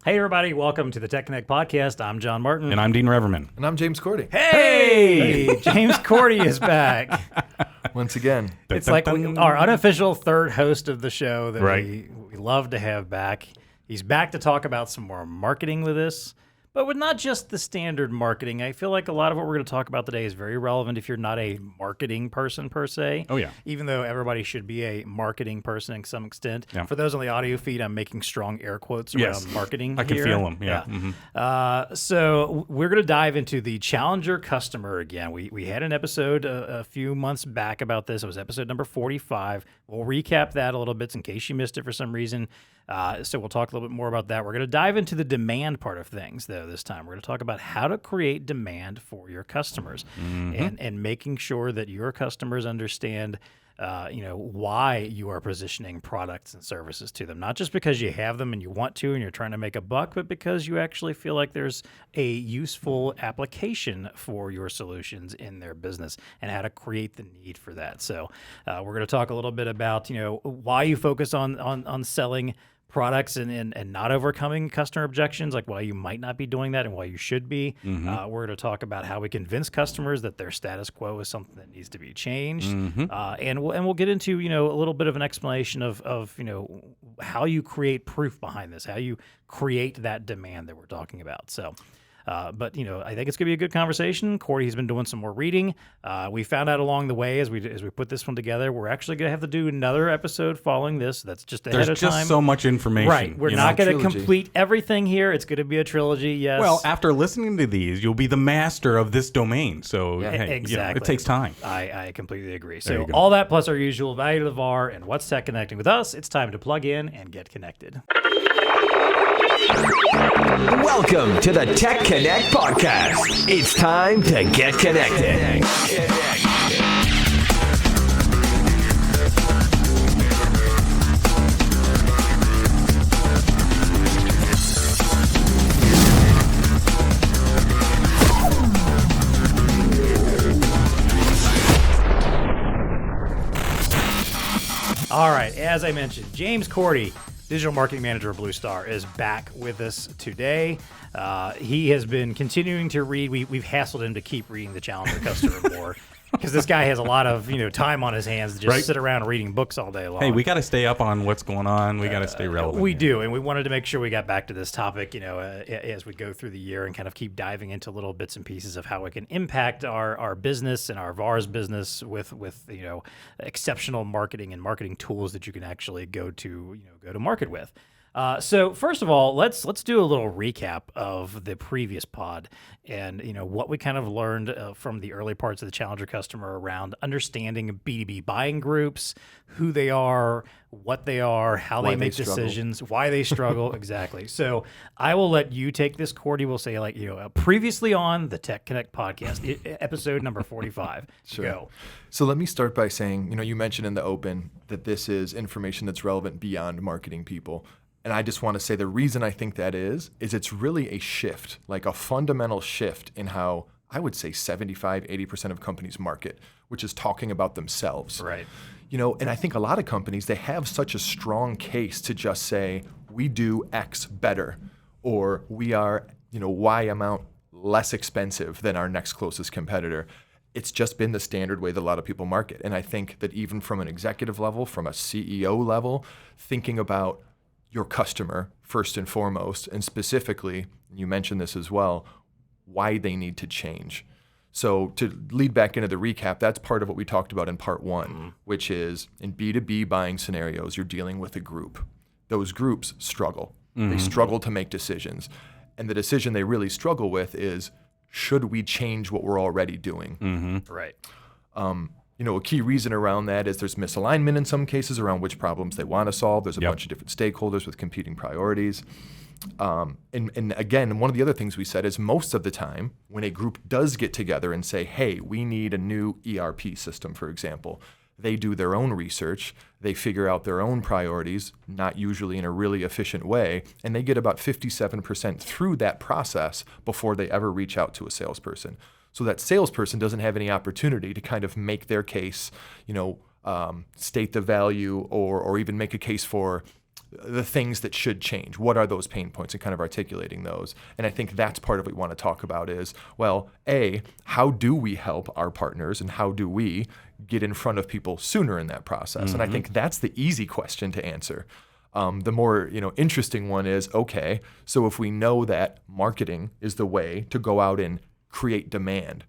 Hey, everybody. Welcome to the TEConnect podcast. I'm John Martin. And I'm Dean Reverman. And I'm James Korte. Hey! James Korte is back. Once again. It's like our unofficial third host of the show that we love to have back. He's back to talk about some more marketing with us, but with not just the standard marketing. I feel like a lot of what we're going to talk about today is very relevant if you're not a marketing person per se. Oh, yeah. Even though everybody should be a marketing person to some extent. Yeah. For those on the audio feed, I'm making strong air quotes around marketing I can here. feel them, yeah. Mm-hmm. So we're going to dive into the challenger customer again. We had an episode a few months back about this. It was episode number 45. We'll recap that a little bit in case you missed it for some reason. So we'll talk a little bit more about that. We're going to dive into the demand part of things, though, this time. We're going to talk about how to create demand for your customers and making sure that your customers understand why you are positioning products and services to them. Not just because you have them and you want to and you're trying to make a buck, but because you actually feel like there's a useful application for your solutions in their business and how to create the need for that. So we're going to talk a little bit about, why you focus on selling products and not overcoming customer objections, like why you might not be doing that and why you should be. We're going to talk about how we convince customers that their status quo is something that needs to be changed. And we'll get into, a little bit of an explanation of how you create proof behind this, how you create that demand that we're talking about. So but I think it's going to be a good conversation. Korte has been doing some more reading. We found out along the way as we put this one together, we're actually going to have to do another episode following this. That's just ahead of time. There's just so much information. Right. We're not going to complete everything here. It's going to be a trilogy, yes. Well, after listening to these, you'll be the master of this domain. So exactly. It takes time. I completely agree. So all that plus our usual value to the VAR and what's TEConnecting with us, it's time to plug in and get connected. Welcome to the TEConnect podcast. It's time to get connected. All right, as I mentioned, James Korte, Digital Marketing Manager of BlueStar, is back with us today. He has been continuing to read. We've hassled him to keep reading the Challenger Customer more because this guy has a lot of time on his hands to just sit around reading books all day long. Hey, we got to stay up on what's going on. We got to stay relevant. We do, and we wanted to make sure we got back to this topic, as we go through the year and kind of keep diving into little bits and pieces of how it can impact our business and our VAR's business with exceptional marketing and marketing tools that you can actually go to market with. So first of all, let's do a little recap of the previous pod and what we kind of learned from the early parts of the Challenger Customer around understanding B2B buying groups, who they are, what they are, how they make decisions, why they struggle. Exactly. So I will let you take this, Korte. We'll say previously on the TEConnect podcast, episode number 45. Sure. Go. So let me start by saying, you mentioned in the open that this is information that's relevant beyond marketing people. And I just want to say the reason I think that is it's really a shift, like a fundamental shift in how I would say 75, 80% of companies market, which is talking about themselves. Right. And I think a lot of companies, they have such a strong case to just say, we do X better, or we are, Y amount less expensive than our next closest competitor. It's just been the standard way that a lot of people market. And I think that even from an executive level, from a CEO level, thinking about your customer first and foremost, and specifically, you mentioned this as well, why they need to change. So to lead back into the recap, that's part of what we talked about in part one, which is in B2B buying scenarios, you're dealing with a group. Those groups struggle. They struggle to make decisions. And the decision they really struggle with is, should we change what we're already doing? Right. A key reason around that is there's misalignment in some cases around which problems they want to solve. There's a bunch of different stakeholders with competing priorities. And again, one of the other things we said is most of the time when a group does get together and say, hey, we need a new ERP system, for example, they do their own research, they figure out their own priorities, not usually in a really efficient way, and they get about 57% through that process before they ever reach out to a salesperson. So that salesperson doesn't have any opportunity to kind of make their case, state the value or even make a case for the things that should change. What are those pain points, and kind of articulating those. And I think that's part of what we want to talk about is, well, how do we help our partners, and how do we get in front of people sooner in that process? And I think that's the easy question to answer. The more interesting one is, okay, so if we know that marketing is the way to go out and create demand,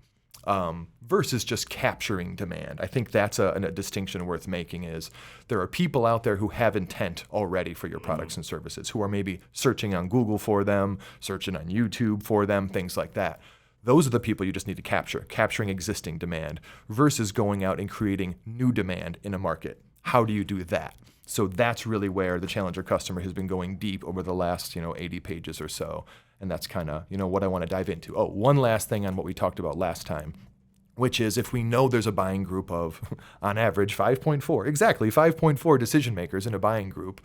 versus just capturing demand. I think that's a distinction worth making is there are people out there who have intent already for your products and services, who are maybe searching on Google for them, searching on YouTube for them, things like that. Those are the people you just need to capture, capturing existing demand versus going out and creating new demand in a market. How do you do that? So that's really where the Challenger customer has been going deep over the last 80 pages or so. And that's kind of what I want to dive into. Oh, one last thing on what we talked about last time, which is if we know there's a buying group of, on average, 5.4 decision makers in a buying group,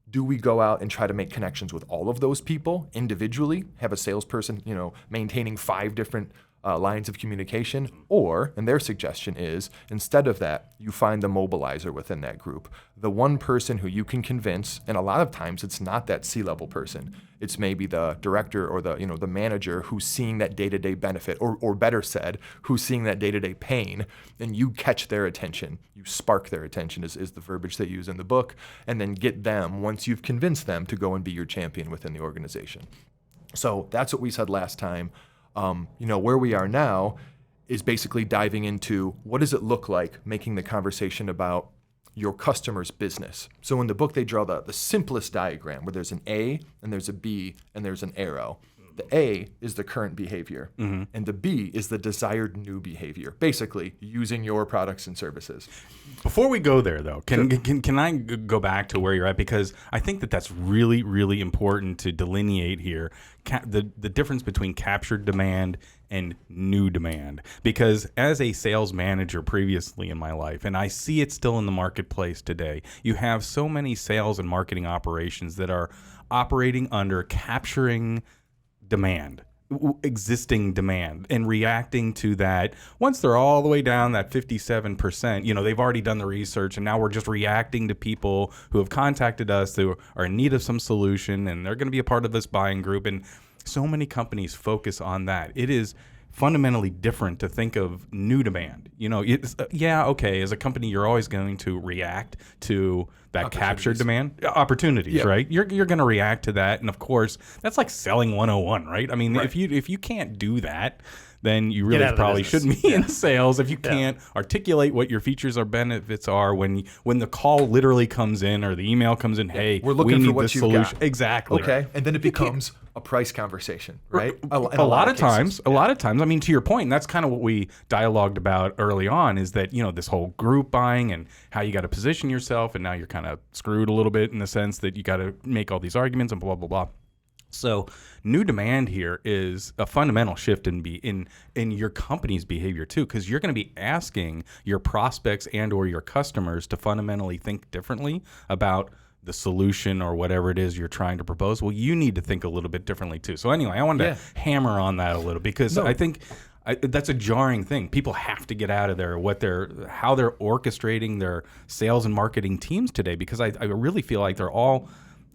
do we go out and try to make connections with all of those people individually, have a salesperson, maintaining 5 different lines of communication, or, and their suggestion is, instead of that, you find the mobilizer within that group, the one person who you can convince, and a lot of times it's not that C-level person, it's maybe the director or the the manager who's seeing that day-to-day benefit, or better said, who's seeing that day-to-day pain, and you catch their attention, you spark their attention is the verbiage they use in the book, and then get them, once you've convinced them, to go and be your champion within the organization. So that's what we said last time. Where we are now is basically diving into what does it look like making the conversation about your customer's business. So in the book, they draw the simplest diagram where there's an A and there's a B and there's an arrow. The A is the current behavior, and the B is the desired new behavior, basically using your products and services. Before we go there, though, can I go back to where you're at? Because I think that's really, really important to delineate here, the difference between captured demand and new demand. Because as a sales manager previously in my life, and I see it still in the marketplace today, you have so many sales and marketing operations that are operating under capturing demand, existing demand, and reacting to that. Once they're all the way down that 57%, they've already done the research, and now we're just reacting to people who have contacted us who are in need of some solution, and they're going to be a part of this buying group. And so many companies focus on that. It is fundamentally different to think of new demand. Okay, as a company, you're always going to react to that captured demand opportunities, right? You're going to react to that, and of course, that's like selling 101, right? I mean, right. if you can't do that, then you really probably shouldn't be in sales. If you can't articulate what your features or benefits are when the call literally comes in or the email comes in, hey, we're looking we for need what this you've solution. got. Exactly. Okay, and then it becomes a price conversation, right? A lot of times, I mean, to your point, and that's kind of what we dialogued about early on, is that, this whole group buying and how you got to position yourself, and now you're kind of screwed a little bit in the sense that you got to make all these arguments and blah, blah, blah. So new demand here is a fundamental shift in your company's behavior too, because you're going to be asking your prospects and or your customers to fundamentally think differently about the solution or whatever it is you're trying to propose. Well, you need to think a little bit differently too. So anyway, I wanted to hammer on that a little because I think that's a jarring thing. People have to get out of there how they're orchestrating their sales and marketing teams today, because I really feel like they're all,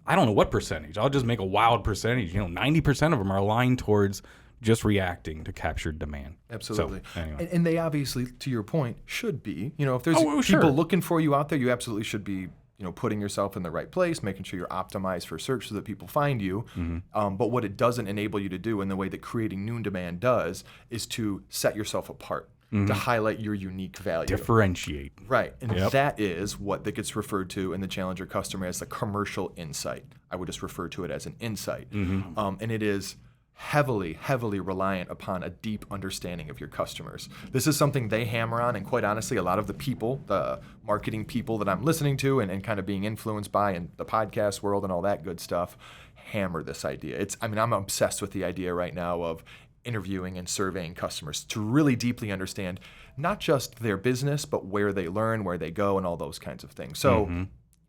I don't know what percentage, I'll just make a wild percentage, 90% of them are aligned towards just reacting to captured demand. Absolutely. So, anyway. And they obviously, to your point, should be. If there's people looking for you out there, you absolutely should be putting yourself in the right place, making sure you're optimized for search so that people find you. But what it doesn't enable you to do, in the way that creating new demand does, is to set yourself apart, to highlight your unique value. Differentiate. Right. And that is what that gets referred to in the Challenger customer as the commercial insight. I would just refer to it as an insight. And it is heavily, heavily reliant upon a deep understanding of your customers. This is something they hammer on, and quite honestly, a lot of the marketing people that I'm listening to and kind of being influenced by in the podcast world and all that good stuff, hammer this idea. I'm obsessed with the idea right now of interviewing and surveying customers to really deeply understand not just their business, but where they learn, where they go, and all those kinds of things. So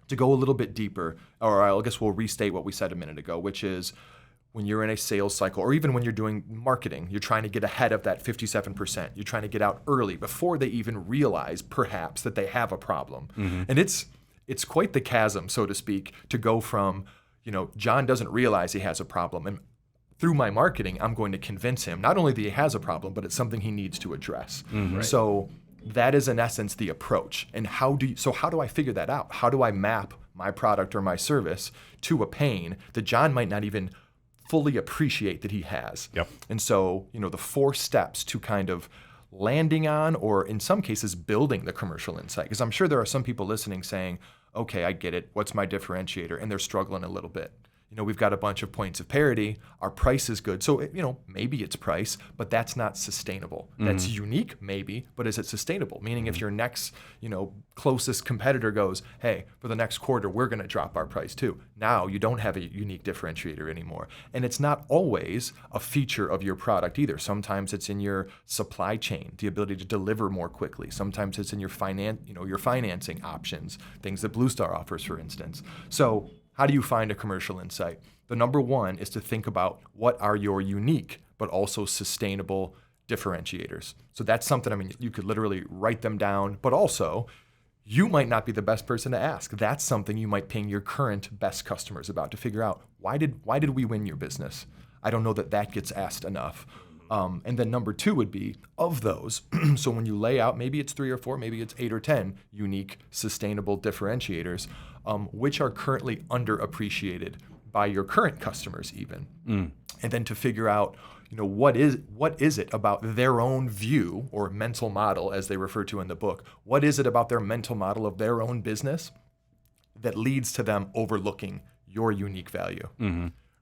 to go a little bit deeper, or I guess we'll restate what we said a minute ago, which is, when you're in a sales cycle, or even when you're doing marketing, you're trying to get ahead of that 57%. You're trying to get out early before they even realize, perhaps, that they have a problem. And it's it's quite the chasm, so to speak, to go from, John doesn't realize he has a problem, and through my marketing, I'm going to convince him not only that he has a problem, but it's something he needs to address. Right. So that is in essence the approach. And how do I figure that out? How do I map my product or my service to a pain that John might not even fully appreciate that he has? Yep. And so, the 4 steps to kind of landing on, or in some cases building the commercial insight, because I'm sure there are some people listening saying, okay, I get it. What's my differentiator? And they're struggling a little bit. We've got a bunch of points of parity. Our price is good. So, maybe it's price, but that's not sustainable. That's unique, maybe, but is it sustainable? Meaning if your next, closest competitor goes, hey, for the next quarter, we're going to drop our price too. Now you don't have a unique differentiator anymore. And it's not always a feature of your product either. Sometimes it's in your supply chain, the ability to deliver more quickly. Sometimes it's in your your financing options, things that BlueStar offers, for instance. So how do you find a commercial insight? The number one is to think about what are your unique but also sustainable differentiators. So that's something, you could literally write them down, but also you might not be the best person to ask. That's something you might ping your current best customers about to figure out, why did we win your business? I don't know that gets asked enough. And then number 2 would be, of those, so when you lay out, maybe it's 3 or 4, maybe it's 8 or 10 unique, sustainable differentiators, which are currently underappreciated by your current customers even. And then to figure out, what is it about their own view or mental model, as they refer to in the book, what is it about their mental model of their own business that leads to them overlooking your unique value?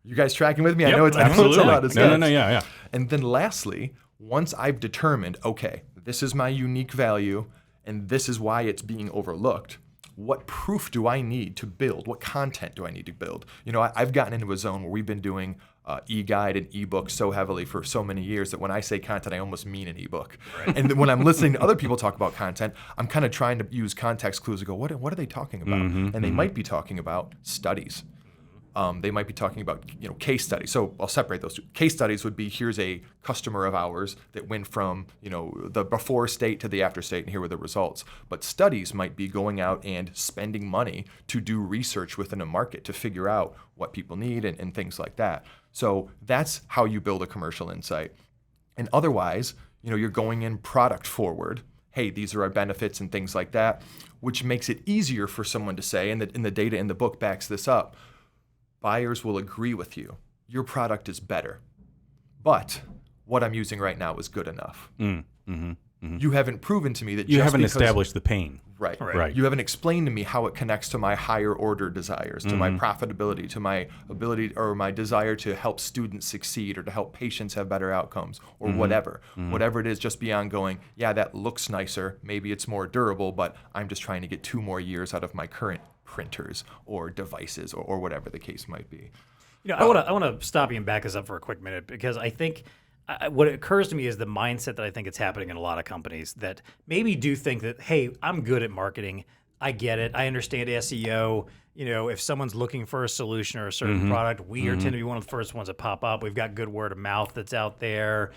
You guys tracking with me? Yep, I know it's absolutely. a lot of steps. No, yeah. And then lastly, once I've determined, okay, this is my unique value and this is why it's being overlooked, what proof do I need to build? What content do I need to build? I've gotten into a zone where we've been doing e-guide and e-book so heavily for so many years that when I say content, I almost mean an e-book. Right. And then when I'm listening to other people talk about content, I'm kind of trying to use context clues to go, what are they talking about? And they might be talking about studies. They might be talking about case studies. So I'll separate those two. Case studies would be, here's a customer of ours that went from the before state to the after state, and here were the results. But studies might be going out and spending money to do research within a market to figure out what people need and things like that. So that's how you build a commercial insight. And otherwise, you're going in product forward. Hey, these are our benefits and things like that, which makes it easier for someone to say, and the data in the book backs this up, buyers will agree with you. Your product is better, but what I'm using right now is good enough. You haven't proven to me that you haven't established the pain. Right. You haven't explained to me how it connects to my higher order desires, to my profitability, to my ability or my desire to help students succeed or to help patients have better outcomes or whatever. Whatever it is, just beyond going, yeah, that looks nicer. Maybe it's more durable, but I'm just trying to get 2 more years out of my current printers or devices or whatever the case might be. I want to stop you and back us up for a quick minute, because I think what occurs to me is the mindset that I think it's happening in a lot of companies that maybe do think that, hey, I'm good at marketing. I get it. I understand SEO. If someone's looking for a solution or a certain product, we tend to be one of the first ones that pop up. We've got good word of mouth that's out there.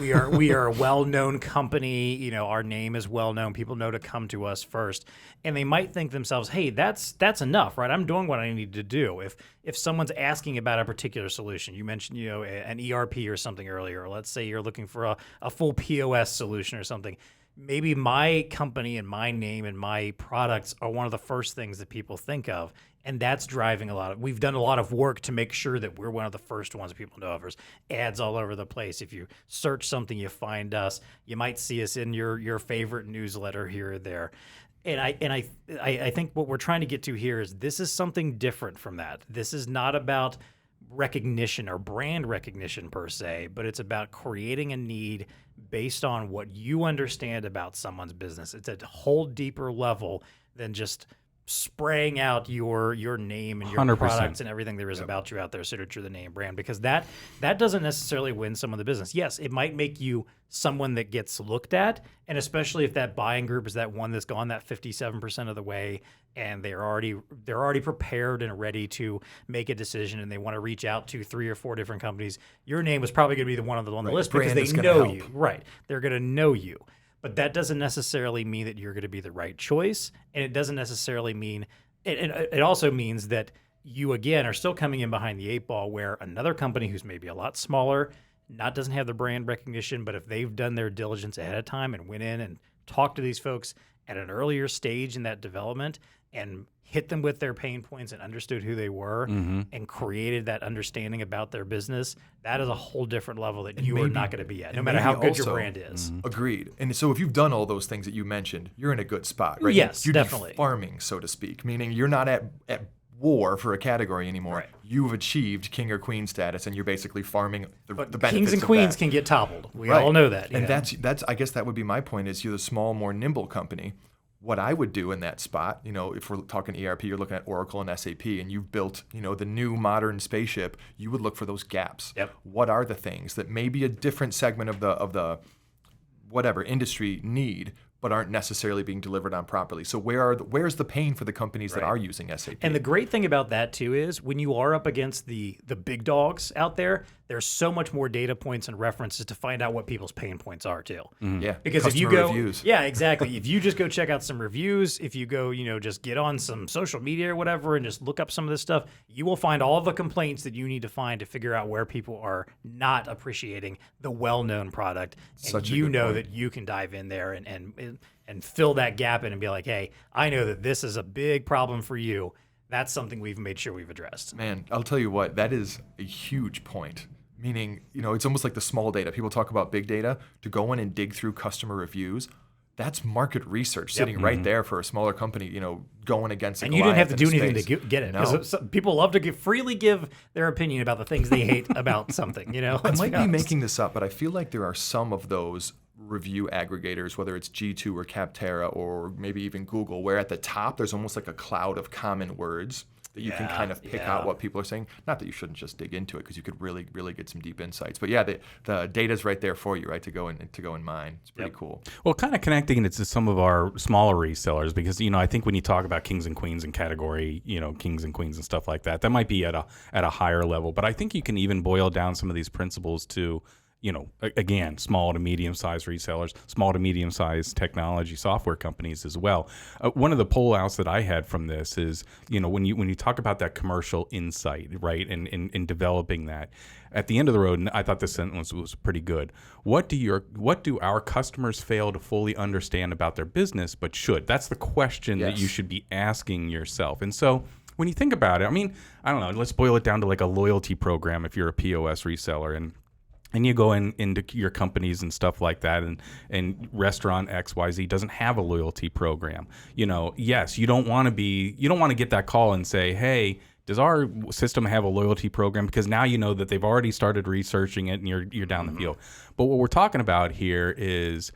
We are a well-known company. Our name is well-known. People know to come to us first, and they might think themselves, "Hey, that's enough, right? I'm doing what I need to do." If someone's asking about a particular solution, you mentioned an ERP or something earlier. Or let's say you're looking for a full POS solution or something. Maybe my company and my name and my products are one of the first things that people think of. And that's driving we've done a lot of work to make sure that we're one of the first ones people know of. There's ads all over the place. If you search something, you find us. You might see us in your favorite newsletter here or there. And I think what we're trying to get to here is this is something different from that. This is not about recognition or brand recognition per se, but it's about creating a need based on what you understand about someone's business. It's a whole deeper level than just spraying out your name and your 100%. products and everything there is about you out there, signature, the name, brand, because that doesn't necessarily win some of the business. Yes, it might make you someone that gets looked at, and especially if that buying group is that one that's gone that 57% of the way, and they're already prepared and ready to make a decision, and they want to reach out to 3 or 4 different companies. Your name is probably going to be the one on the list because they know you. Right, they're going to know you. but that doesn't necessarily mean that you're going to be the right choice. And it doesn't necessarily mean, it also means that you, again, are still coming in behind the 8 ball where another company who's maybe a lot smaller, doesn't have the brand recognition, but if they've done their diligence ahead of time and went in and talked to these folks at an earlier stage in that development and hit them with their pain points and understood who they were and created that understanding about their business, that is a whole different level that you are not going to be at, no matter how good your brand is. Agreed. And so if you've done all those things that you mentioned, you're in a good spot, right? Yes, you're definitely. farming, so to speak, meaning you're not at war for a category anymore. Right. You've achieved king or queen status, and you're basically farming the benefits Kings and of queens that. can get toppled. We Right. all know that. And that's I guess that would be my point is you're the small, more nimble company. What I would do in that spot, if we're talking ERP, you're looking at Oracle and SAP, and you've built, the new modern spaceship, you would look for those gaps. Yep. What are the things that maybe a different segment of the whatever industry need, but aren't necessarily being delivered on properly? So where's the pain for the companies that are using SAP? And the great thing about that too is when you are up against the big dogs out there, there's so much more data points and references to find out what people's pain points are too. Yeah, Because if you customer go, reviews. yeah, exactly. If you just go check out some reviews, if you go, just get on some social media or whatever and just look up some of this stuff, you will find all the complaints that you need to find to figure out where people are not appreciating the well-known product. And Such a good point. that you can dive in there and fill that gap in and be like, hey, I know that this is a big problem for you. That's something we've made sure we've addressed. Man, I'll tell you what, that is a huge point. Meaning, it's almost like the small data. People talk about big data. To go in and dig through customer reviews, that's market research sitting right there for a smaller company, going against a And you didn't have to do Goliath in anything space. to get it. No. Because people love to freely give their opinion about the things they hate about something. I Let's might be honest. making this up, but I feel like there are some of those review aggregators, whether it's G2 or Capterra or maybe even Google, where at the top there's almost like a cloud of common words that you can kind of pick out what people are saying. Not that you shouldn't just dig into it, because you could really, really get some deep insights. But yeah, the data's right there for you, right, to go and mine. It's pretty cool. Well, kind of connecting it to some of our smaller resellers, because I think when you talk about kings and queens and category, kings and queens and stuff like that, that might be at a higher level. But I think you can even boil down some of these principles to, again, small to medium-sized resellers, small to medium-sized technology software companies as well. One of the pull-outs that I had from this is, when you talk about that commercial insight, right, and in developing that, at the end of the road, and I thought this sentence was pretty good. What do our customers fail to fully understand about their business, but should? That's the question that you should be asking yourself. And so, when you think about it, I don't know. Let's boil it down to like a loyalty program if you're a POS reseller, and you go into your companies and stuff like that, and restaurant XYZ doesn't have a loyalty program. Yes, you don't want to get that call and say, hey, does our system have a loyalty program? Because now you know that they've already started researching it and you're down the field. But what we're talking about here is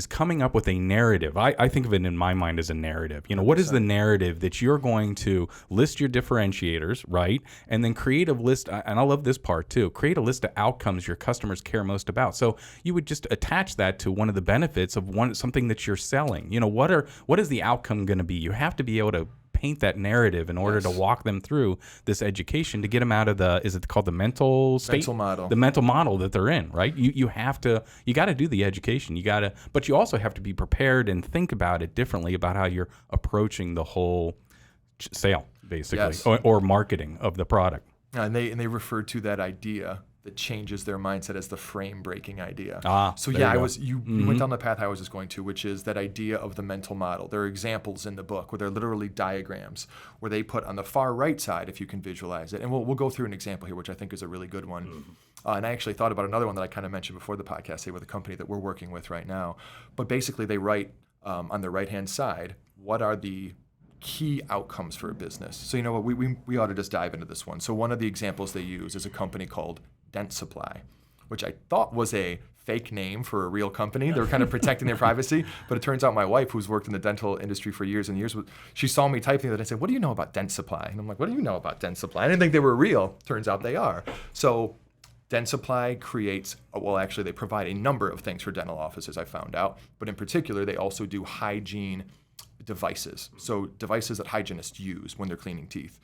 coming up with a narrative. I think of it in my mind as a narrative. What is the narrative that you're going to list your differentiators, right? And then create a list, and I love this part too, create a list of outcomes your customers care most about. So you would just attach that to one of the benefits of something that you're selling. What is the outcome going to be? You have to be able to paint that narrative in order to walk them through this education to get them out of is it called the mental state? Mental model. The mental model that they're in, right? You got to do the education. But you also have to be prepared and think about it differently about how you're approaching the whole sale, basically, or marketing of the product. And they refer to that idea that changes their mindset as the frame-breaking idea. So you went down the path I was just going to, which is that idea of the mental model. There are examples in the book where they're literally diagrams where they put on the far right side, if you can visualize it, and we'll go through an example here, which I think is a really good one. And I actually thought about another one that I kind of mentioned before the podcast, say with a company that we're working with right now. But basically they write on the right-hand side, what are the key outcomes for a business? So you know what, we ought to just dive into this one. So one of the examples they use is a company called Dent Supply, which I thought was a fake name for a real company. They were kind of protecting their privacy, but it turns out my wife, who's worked in the dental industry for years and years, she saw me typing that and said, what do you know about Dent Supply? And I'm like, what do you know about Dent Supply? I didn't think they were real. Turns out they are. So Dent Supply they provide a number of things for dental offices, I found out, but in particular, they also do hygiene devices. So devices that hygienists use when they're cleaning teeth.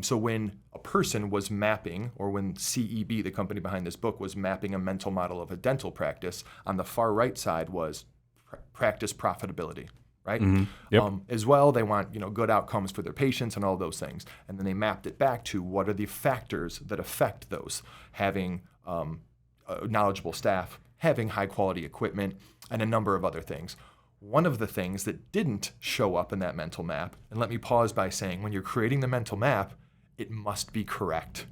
So when a person was mapping, or when CEB, the company behind this book, was mapping a mental model of a dental practice, on the far right side was practice profitability, right? Yep. As well, they want good outcomes for their patients and all those things. And then they mapped it back to what are the factors that affect those: having knowledgeable staff, having high quality equipment, and a number of other things. One of the things that didn't show up in that mental map, and let me pause by saying, when you're creating the mental map, it must be correct.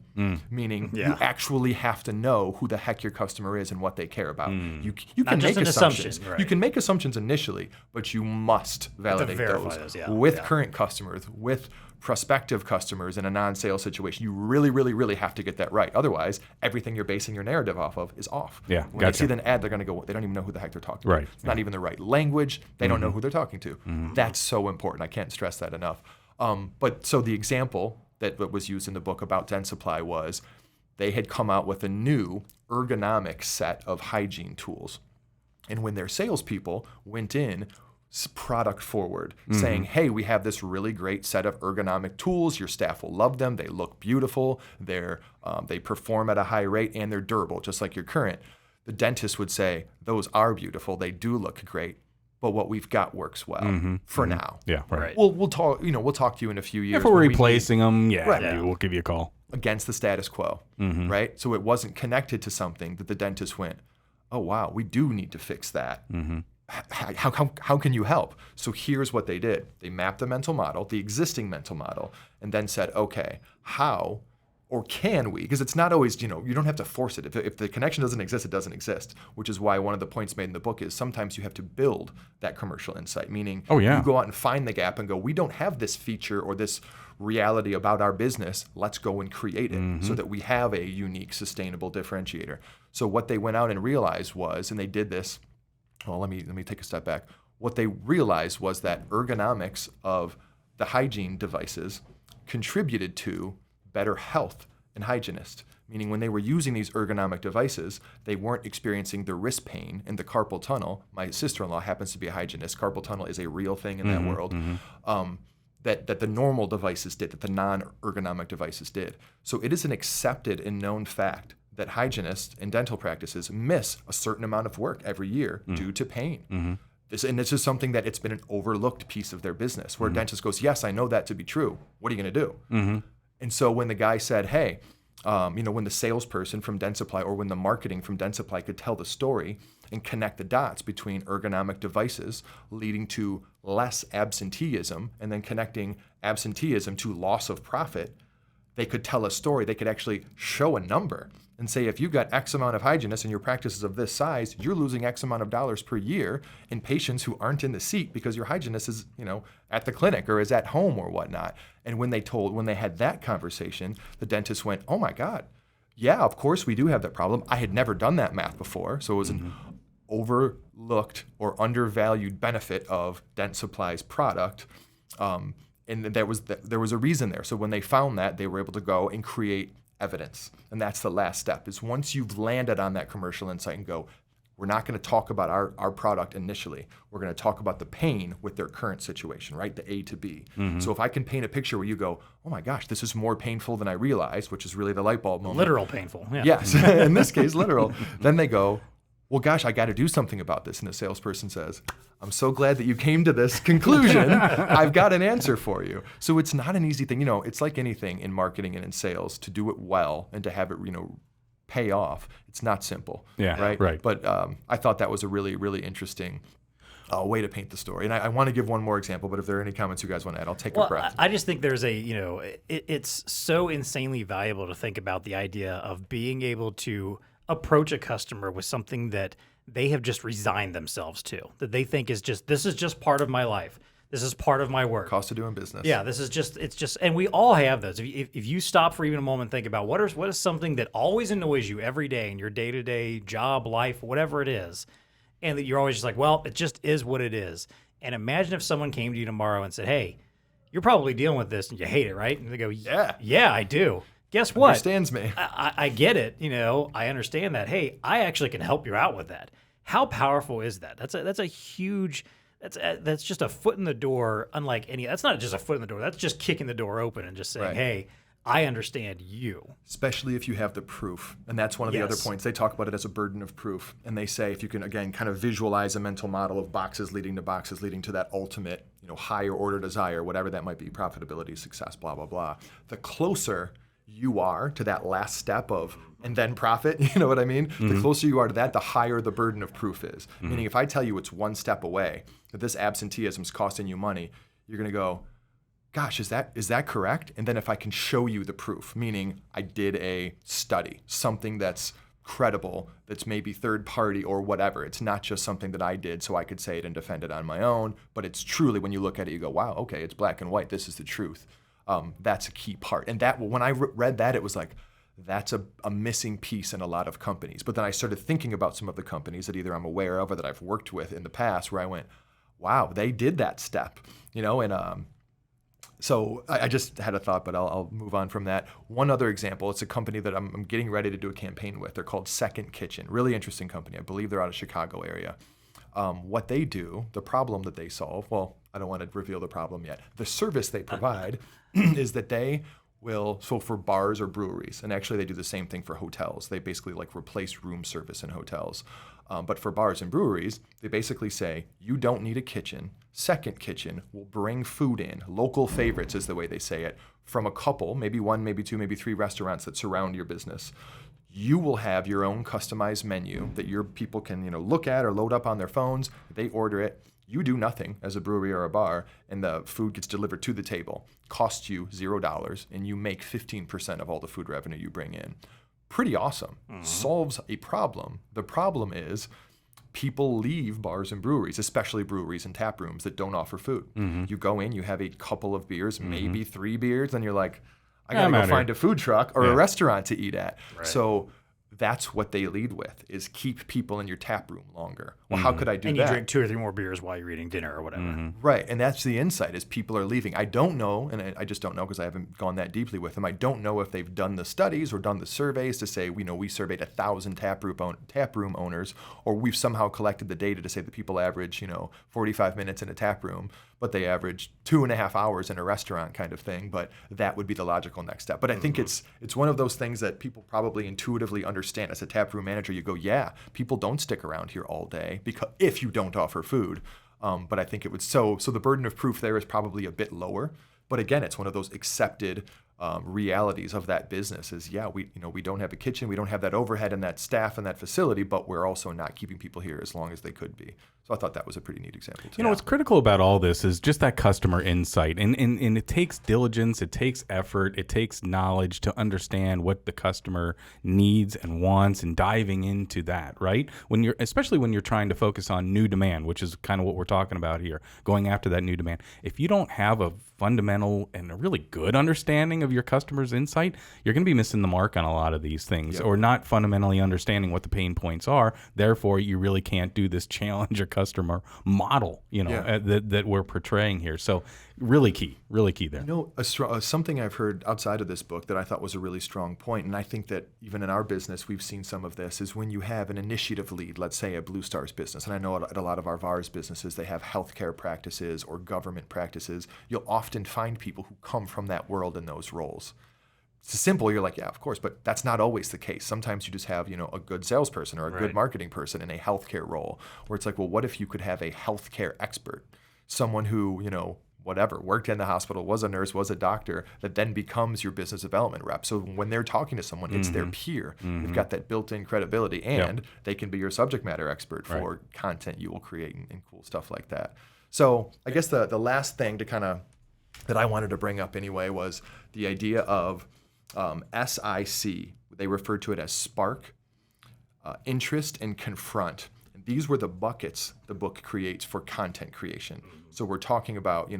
Meaning you actually have to know who the heck your customer is and what they care about. You can make assumptions. Right. You can make assumptions initially, but you must validate verify those those, with current customers, with prospective customers in a non-sales situation. You really, really, really have to get that right. Otherwise, everything you're basing your narrative off of is off. Yeah, When they see an ad, they're going to go, they don't even know who the heck they're talking to. Right. It's not even the right language. They don't know who they're talking to. That's so important. I can't stress that enough. But so the example that was used in the book about Dentsply was they had come out with a new ergonomic set of hygiene tools. And when their salespeople went in product forward, saying, hey, we have this really great set of ergonomic tools. Your staff will love them. They look beautiful. They perform at a high rate, and they're durable, just like your current. The dentist would say, those are beautiful. They do look great. But what we've got works well for now. Yeah, right. We'll talk. We'll talk to you in a few years. If we're when we replacing them, Right. maybe we'll give you a call. against the status quo, right? So it wasn't connected to something that the dentist went, oh, wow, we do need to fix that. How can you help? So here's what they did. They mapped the mental model, the existing mental model, and then said, okay, how or can we? Because it's not always, you don't have to force it. If the connection doesn't exist, it doesn't exist, which is why one of the points made in the book is sometimes you have to build that commercial insight, meaning you go out and find the gap and go, we don't have this feature or this reality about our business. Let's go and create it so that we have a unique, sustainable differentiator. So what they went out and realized was, and they did this, well, let me take a step back. What they realized was that ergonomics of the hygiene devices contributed to better health and hygienist, meaning when they were using these ergonomic devices, they weren't experiencing the wrist pain in the carpal tunnel. My sister-in-law happens to be a hygienist. Carpal tunnel is a real thing in that world. That the normal devices did, that the non-ergonomic devices did. So it is an accepted and known fact that hygienists in dental practices miss a certain amount of work every year due to pain. This is something that it's been an overlooked piece of their business, where a dentist goes, yes, I know that to be true. What are you going to do? And so when the guy said, hey, when the salesperson from Dentsply or when the marketing from Dentsply could tell the story and connect the dots between ergonomic devices leading to less absenteeism and then connecting absenteeism to loss of profit, they could tell a story. They could actually show a number and say, if you've got X amount of hygienists and your practice is of this size, you're losing X amount of dollars per year in patients who aren't in the seat because your hygienist is, at the clinic or is at home or whatnot. And when they had that conversation, the dentist went, oh my God, yeah, of course we do have that problem. I had never done that math before. So it was an overlooked or undervalued benefit of Dentsply's product. And there was a reason there. So when they found that, they were able to go and create evidence. And that's the last step, is once you've landed on that commercial insight and go, we're not going to talk about our product initially. We're going to talk about the pain with their current situation, right? The A to B. So if I can paint a picture where you go, oh my gosh, this is more painful than I realized, which is really the light bulb moment. Literal painful. Yeah. Yes, in this case, literal. Then they go, well, gosh, I got to do something about this. And the salesperson says, I'm so glad that you came to this conclusion. I've got an answer for you. So it's not an easy thing. It's like anything in marketing and in sales, to do it well and to have it, pay off. It's not simple. Yeah, right. But I thought that was a really, really interesting way to paint the story. And I want to give one more example, but if there are any comments you guys want to add, I'll take a breath. I just think there's it's so insanely valuable to think about the idea of being able to approach a customer with something that they have just resigned themselves to, that they think this is just part of my life. This is part of my work. Cost of doing business. Yeah, it's just, and we all have those. If you stop for even a moment and think about what is something that always annoys you every day in your day-to-day job, life, whatever it is, and that you're always just like, well, it just is what it is. And imagine if someone came to you tomorrow and said, hey, you're probably dealing with this and you hate it, right? And they go, yeah, I do. Guess what? Understands me. I get it. I understand that. Hey, I actually can help you out with that. How powerful is that? That's a huge. That's just a foot in the door. Unlike any. That's not just a foot in the door. That's just kicking the door open and just saying, right. Hey, I understand you. Especially if you have the proof. And that's one of the other Yes. points. They talk about it as a burden of proof. And they say if you can, again, kind of visualize a mental model of boxes leading to that ultimate, higher order desire, whatever that might be, profitability, success, blah, blah, blah. The closer you are to that last step of, and then profit, you know what I mean? The closer you are to that, the higher the burden of proof is. Meaning if I tell you it's one step away, that this absenteeism is costing you money, you're going to go, gosh, is that correct? And then if I can show you the proof, meaning I did a study, something that's credible, that's maybe third party or whatever. It's not just something that I did so I could say it and defend it on my own, but it's truly, when you look at it, you go, wow, okay, it's black and white. This is the truth. That's a key part. And that, when I read that, it was like, that's a missing piece in a lot of companies. But then I started thinking about some of the companies that either I'm aware of or that I've worked with in the past where I went, wow, they did that step, and so I just had a thought, but I'll move on from that. One other example, it's a company that I'm getting ready to do a campaign with. They're called Second Kitchen. Really interesting company. I believe they're out of Chicago area. What they do, the problem that they solve, well, I don't want to reveal the problem yet. The service they provide is that they will, so for bars or breweries, and actually they do the same thing for hotels. They basically replace room service in hotels. But for bars and breweries, they basically say, you don't need a kitchen. Second Kitchen will bring food in. Local favorites is the way they say it, from a couple, maybe one, maybe two, maybe three restaurants that surround your business. You will have your own customized menu that your people can look at or load up on their phones. They order it. You do nothing as a brewery or a bar, and the food gets delivered to the table. Costs you $0, and you make 15% of all the food revenue you bring in. Pretty awesome. Solves a problem. The problem is people leave bars and breweries, especially breweries and tap rooms that don't offer food. You go in, you have a couple of beers, maybe 3 beers, and you're like, I gotta go find a food truck or a restaurant to eat at. Right. So that's what they lead with, is keep people in your tap room longer. Well, how could I do that? And you drink 2 or 3 more beers while you're eating dinner or whatever. Right, and that's the insight, is people are leaving. I don't know, and I just don't know because I haven't gone that deeply with them. I don't know if they've done the studies or done the surveys to say, we surveyed 1,000 tap room owners, or we've somehow collected the data to say that people average, 45 minutes in a tap room, but they average 2.5 hours in a restaurant kind of thing. But that would be the logical next step. But I think it's one of those things that people probably intuitively understand. As a tap room manager, you go, yeah, people don't stick around here all day because if you don't offer food. But I think it would, so the burden of proof there is probably a bit lower. But again, it's one of those accepted realities of that business is, we don't have a kitchen, we don't have that overhead and that staff and that facility, but we're also not keeping people here as long as they could be. So I thought that was a pretty neat example too. What's critical about all this is just that customer insight. And it takes diligence, it takes effort, it takes knowledge to understand what the customer needs and wants and diving into that, right? Especially when you're trying to focus on new demand, which is kind of what we're talking about here, going after that new demand. If you don't have a fundamental and a really good understanding of your customer's insight, you're going to be missing the mark on a lot of these things, or not fundamentally understanding what the pain points are. Therefore, you really can't do this challenger customer model, that we're portraying here. So really key there. Something I've heard outside of this book that I thought was a really strong point, and I think that even in our business, we've seen some of this, is when you have an initiative lead, let's say a BlueStar's business, and I know at a lot of our VAR's businesses, they have healthcare practices or government practices. You'll often find people who come from that world in those roles. It's simple, you're like, yeah, of course, but that's not always the case. Sometimes you just have, a good salesperson or a good marketing person in a healthcare role, where it's like, well, what if you could have a healthcare expert, someone who, worked in the hospital, was a nurse, was a doctor, that then becomes your business development rep. So when they're talking to someone, it's their peer. They've got that built-in credibility, and they can be your subject matter expert for content you will create and cool stuff like that. So I guess the last thing that I wanted to bring up anyway was the idea of SIC. They referred to it as Spark, Interest, and Confront. And these were the buckets the book creates for content creation. So we're talking about,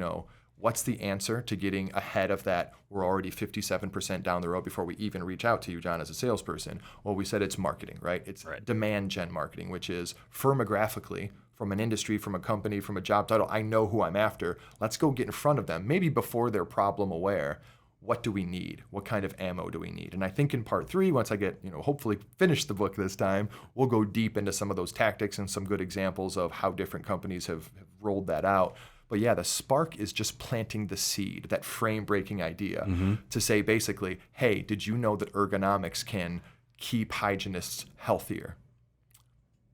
what's the answer to getting ahead of that? We're already 57% down the road before we even reach out to you, John, as a salesperson. Well, we said it's marketing, right? It's demand gen marketing, which is firmographically, from an industry, from a company, from a job title, I know who I'm after. Let's go get in front of them, maybe before they're problem aware. What do we need? What kind of ammo do we need? And I think in part 3, once I get, hopefully finish the book this time, we'll go deep into some of those tactics and some good examples of how different companies have rolled that out. But yeah, the spark is just planting the seed, that frame-breaking idea to say basically, hey, did you know that ergonomics can keep hygienists healthier?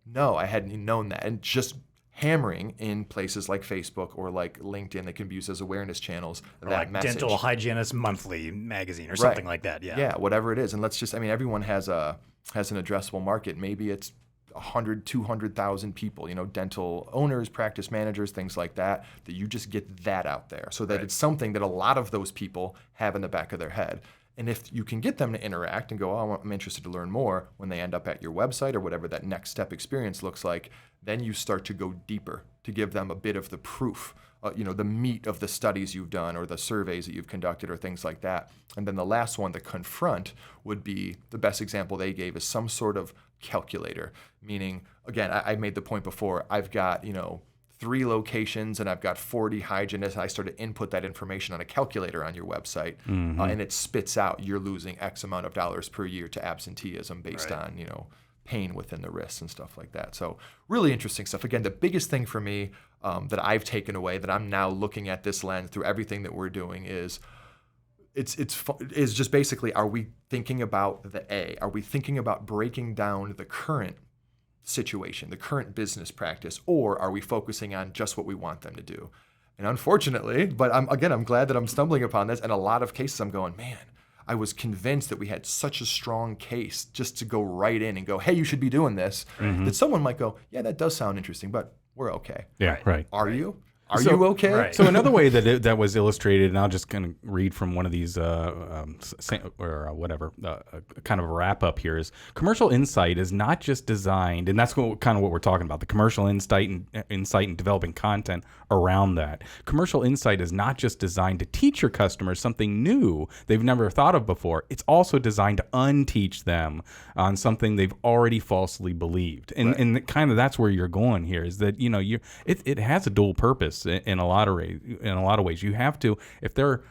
No, I hadn't known that. And just hammering in places like Facebook or like LinkedIn that can be used as awareness channels, Or that like message. Dental Hygienist Monthly magazine or something like that. Yeah. Yeah, whatever it is. And let's just, I mean, everyone has an addressable market. Maybe it's 100, 200,000 people, dental owners, practice managers, things like that, that you just get that out there so that it's something that a lot of those people have in the back of their head. And if you can get them to interact and go, oh, I'm interested to learn more, when they end up at your website or whatever that next step experience looks like, then you start to go deeper to give them a bit of the proof, the meat of the studies you've done or the surveys that you've conducted or things like that. And then the last one, the confront, would be the best example they gave is some sort of calculator, meaning, again, I made the point before, I've got, 3 locations and I've got 40 hygienists, and I start to input that information on a calculator on your website, and it spits out you're losing X amount of dollars per year to absenteeism based on, pain within the wrists and stuff like that. So really interesting stuff. Again, the biggest thing for me that I've taken away, that I'm now looking at this lens through everything that we're doing is just basically, are we thinking about the A? Are we thinking about breaking down the current situation, the current business practice, or are we focusing on just what we want them to do? And unfortunately, but I'm glad that I'm stumbling upon this. In a lot of cases, I'm going, man, I was convinced that we had such a strong case just to go right in and go, hey, you should be doing this, that someone might go, yeah, that does sound interesting, but we're okay. Yeah, right. Are you? Are you okay? Right. So another way that was illustrated, and I'll just kind of read from one of these kind of a wrap up here, is commercial insight is not just designed, and that's kind of what we're talking about, the commercial insight and developing content around that. Commercial insight is not just designed to teach your customers something new they've never thought of before. It's also designed to unteach them on something they've already falsely believed. And kind of that's where you're going here, is that it has a dual purpose. In a lot of ways, you have to, if they're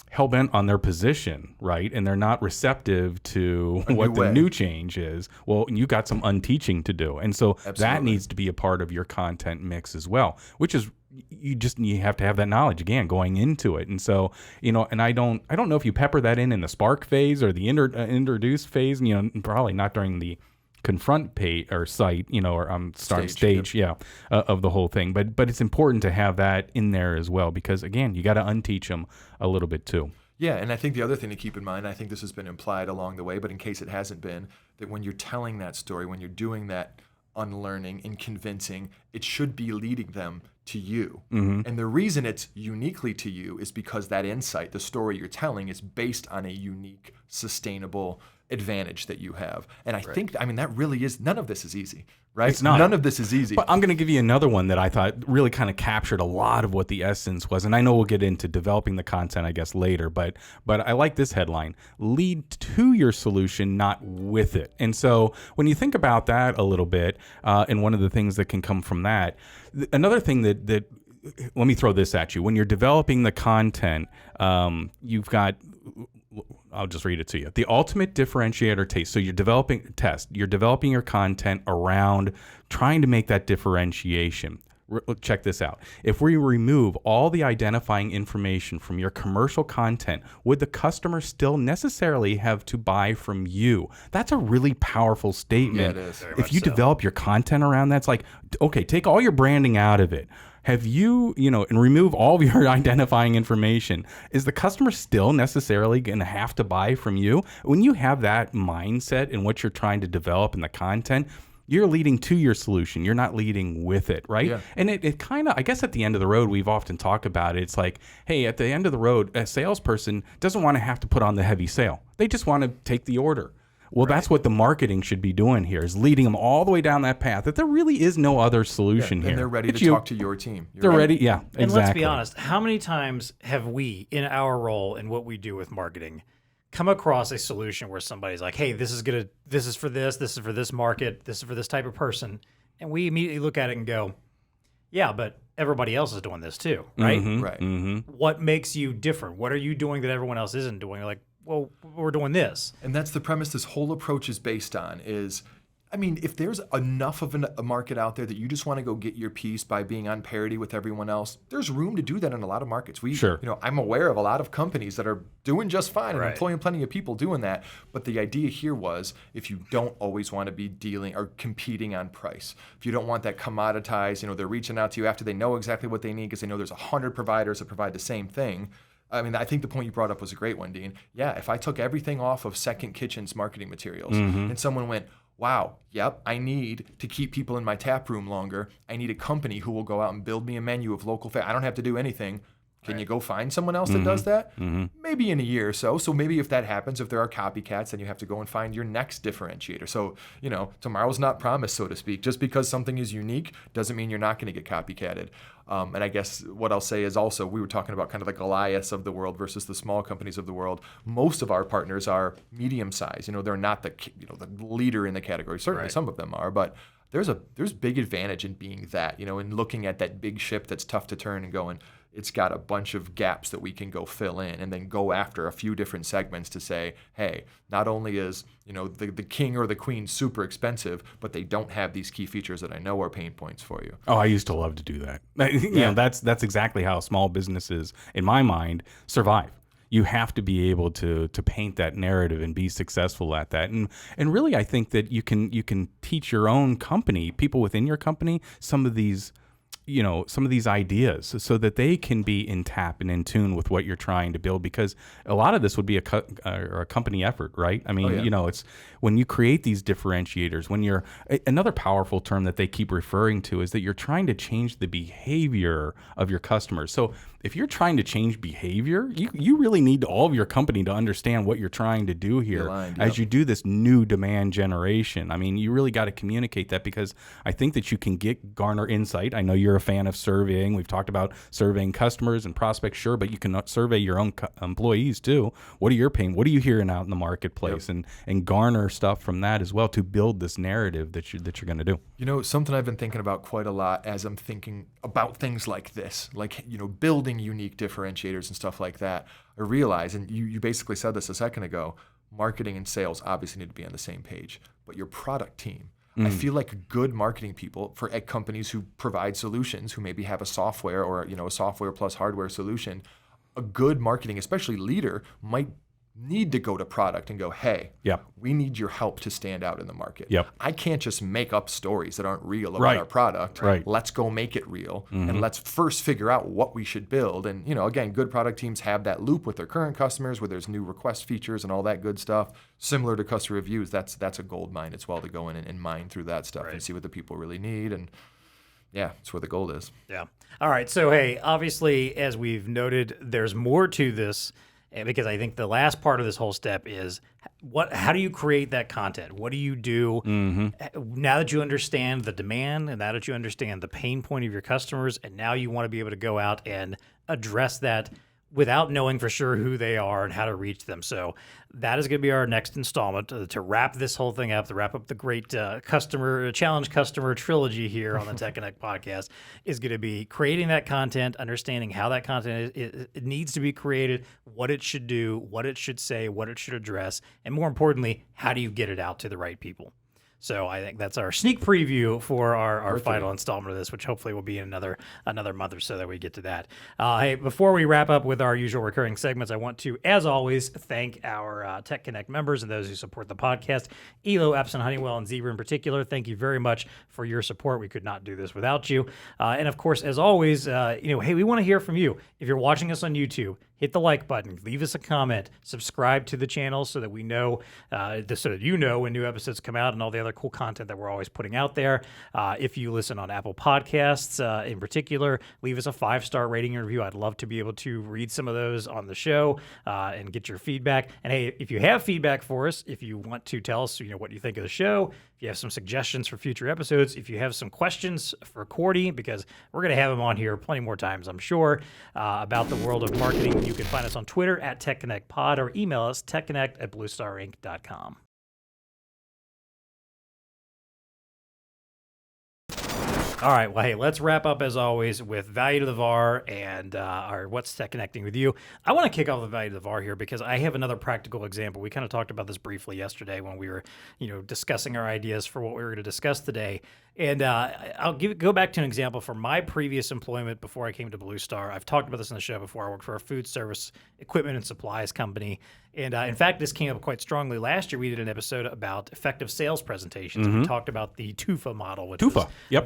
hell bent on their position, right, and they're not receptive to what the new change is, well, you got some unteaching to do, and so that needs to be a part of your content mix as well. Which is you have to have that knowledge again going into it, and so and I don't know if you pepper that in the spark phase or the introduce phase, probably not during the confront page or site, or start stage of the whole thing. But it's important to have that in there as well, because again, you got to unteach them a little bit too. Yeah, and I think the other thing to keep in mind, I think this has been implied along the way, but in case it hasn't been, that when you're telling that story, when you're doing that unlearning and convincing, it should be leading them to you. And the reason it's uniquely to you is because that insight, the story you're telling, is based on a unique, sustainable advantage that you have. And I think, that really is, none of this is easy, right? It's not. None of this is easy. But I'm going to give you another one that I thought really kind of captured a lot of what the essence was. And I know we'll get into developing the content, I guess, later, but I like this headline: lead to your solution, not with it. And so when you think about that a little bit, and one of the things that can come from that, another thing that let me throw this at you. When you're developing the content, you've got, I'll just read it to you. The ultimate differentiator taste. So you're developing your content around trying to make that differentiation. Check this out. If we remove all the identifying information from your commercial content, would the customer still necessarily have to buy from you? That's a really powerful statement. Yeah, it is. If you develop your content around that, it's like, okay, take all your branding out of it. Have you, and remove all of your identifying information. Is the customer still necessarily going to have to buy from you? When you have that mindset in what you're trying to develop in the content, you're leading to your solution. You're not leading with it, right? Yeah. And it kind of, I guess at the end of the road, we've often talked about it. It's like, hey, at the end of the road, a salesperson doesn't want to have to put on the heavy sale. They just want to take the order. Well, that's what the marketing should be doing here, is leading them all the way down that path, that there really is no other solution here. And they're ready to talk to your team. They're ready. Yeah, exactly. And let's be honest, how many times have we, in our role and what we do with marketing, come across a solution where somebody's like, hey, this is for this market, this is for this type of person. And we immediately look at it and go, yeah, but everybody else is doing this too, right? Right. What makes you different? What are you doing that everyone else isn't doing? Like, well, we're doing this. And that's the premise this whole approach is based on, is I mean, if there's enough of a market out there that you just want to go get your piece by being on parity with everyone else, there's room to do that in a lot of markets. Sure. I'm aware of a lot of companies that are doing just fine and Right. employing plenty of people doing that. But the idea here was, if you don't always want to be dealing or competing on price, if you don't want that commoditized, they're reaching out to you after they know exactly what they need because they know there's 100 providers that provide the same thing. I mean, I think the point you brought up was a great one, Dean. Yeah, if I took everything off of Second Kitchen's marketing materials and someone went, wow, yep, I need to keep people in my tap room longer. I need a company who will go out and build me a menu of local I don't have to do anything. Can you go find someone else that does that? Maybe in a year or so. So maybe if that happens, if there are copycats, then you have to go and find your next differentiator. So, tomorrow's not promised, so to speak. Just because something is unique doesn't mean you're not going to get copycatted. And I guess what I'll say is also, we were talking about kind of like Alyce of the world versus the small companies of the world. Most of our partners are medium size. They're not the leader in the category. Certainly some of them are, but there's big advantage in being that, in looking at that big ship that's tough to turn and going, it's got a bunch of gaps that we can go fill in, and then go after a few different segments to say, hey, not only is the king or the queen super expensive, but they don't have these key features that I know are pain points for you. Oh, I used to love to do that. That's exactly how small businesses, in my mind, survive. You have to be able to paint that narrative and be successful at that. And really, I think that you can teach your own company, people within your company, some of these ideas so that they can be in tap and in tune with what you're trying to build, because a lot of this would be a company effort, right? I mean, it's when you create these differentiators, another powerful term that they keep referring to is that you're trying to change the behavior of your customers. So if you're trying to change behavior, you really need all of your company to understand what you're trying to do here as you do this new demand generation. I mean, you really got to communicate that, because I think that you can garner insight. I know you're a fan of surveying. We've talked about surveying customers and prospects, sure, but you can survey your own employees too. What are your pain? What are you hearing out in the marketplace? And garner stuff from that as well to build this narrative that you're going to do. Something I've been thinking about quite a lot as I'm thinking about things like this, like, building unique differentiators and stuff like that. I realize, and you basically said this a second ago, marketing and sales obviously need to be on the same page, but your product team, I feel like good marketing people at companies who provide solutions, who maybe have a software or a software plus hardware solution, a good marketing, especially leader, might need to go to product and go, hey, we need your help to stand out in the market. I can't just make up stories that aren't real about our product. Let's go make it real, and let's first figure out what we should build. And again, good product teams have that loop with their current customers where there's new request features and all that good stuff. Similar to customer reviews, that's a gold mine as well, to go in and mine through that stuff and see what the people really need. And it's where the gold is. All right. So, hey, obviously, as we've noted, there's more to this. Because I think the last part of this whole step is how do you create that content? What do you do now that you understand the demand, and now that you understand the pain point of your customers, and now you want to be able to go out and address that without knowing for sure who they are and how to reach them. So that is going to be our next installment to wrap this whole thing up, to wrap up the great challenge customer trilogy here on the TEConnect podcast, is going to be creating that content, understanding how that content it needs to be created, what it should do, what it should say, what it should address, and more importantly, how do you get it out to the right people? So I think that's our sneak preview for our final installment of this, which hopefully will be in another month or so that we get to that. Hey, before we wrap up with our usual recurring segments, I want to, as always, thank our TEConnect members and those who support the podcast. Elo, Epson, Honeywell, and Zebra in particular, thank you very much for your support. We could not do this without you. And of course, as always, hey, we want to hear from you. If you're watching us on YouTube, hit the like button, leave us a comment, subscribe to the channel so that we know, so that you know when new episodes come out and all the other cool content that we're always putting out there. If you listen on Apple Podcasts in particular, leave us a 5-star rating and review. I'd love to be able to read some of those on the show and get your feedback. And hey, if you have feedback for us, if you want to tell us what you think of the show, if you have some suggestions for future episodes, if you have some questions for Korte, because we're going to have him on here plenty more times, I'm sure, about the world of marketing, you can find us on Twitter at TEConnectPod or email us TEConnect@BlueStarInc.com. All right. Well, hey, let's wrap up as always with value to the VAR and our what's TEConnecting with you. I want to kick off the value to the VAR here because I have another practical example. We kind of talked about this briefly yesterday when we were, discussing our ideas for what we were going to discuss today. And I'll go back to an example from my previous employment before I came to BlueStar. I've talked about this in the show before. I worked for a food service equipment and supplies company. And in fact, this came up quite strongly. Last year, we did an episode about effective sales presentations. We talked about the TUFA model, which is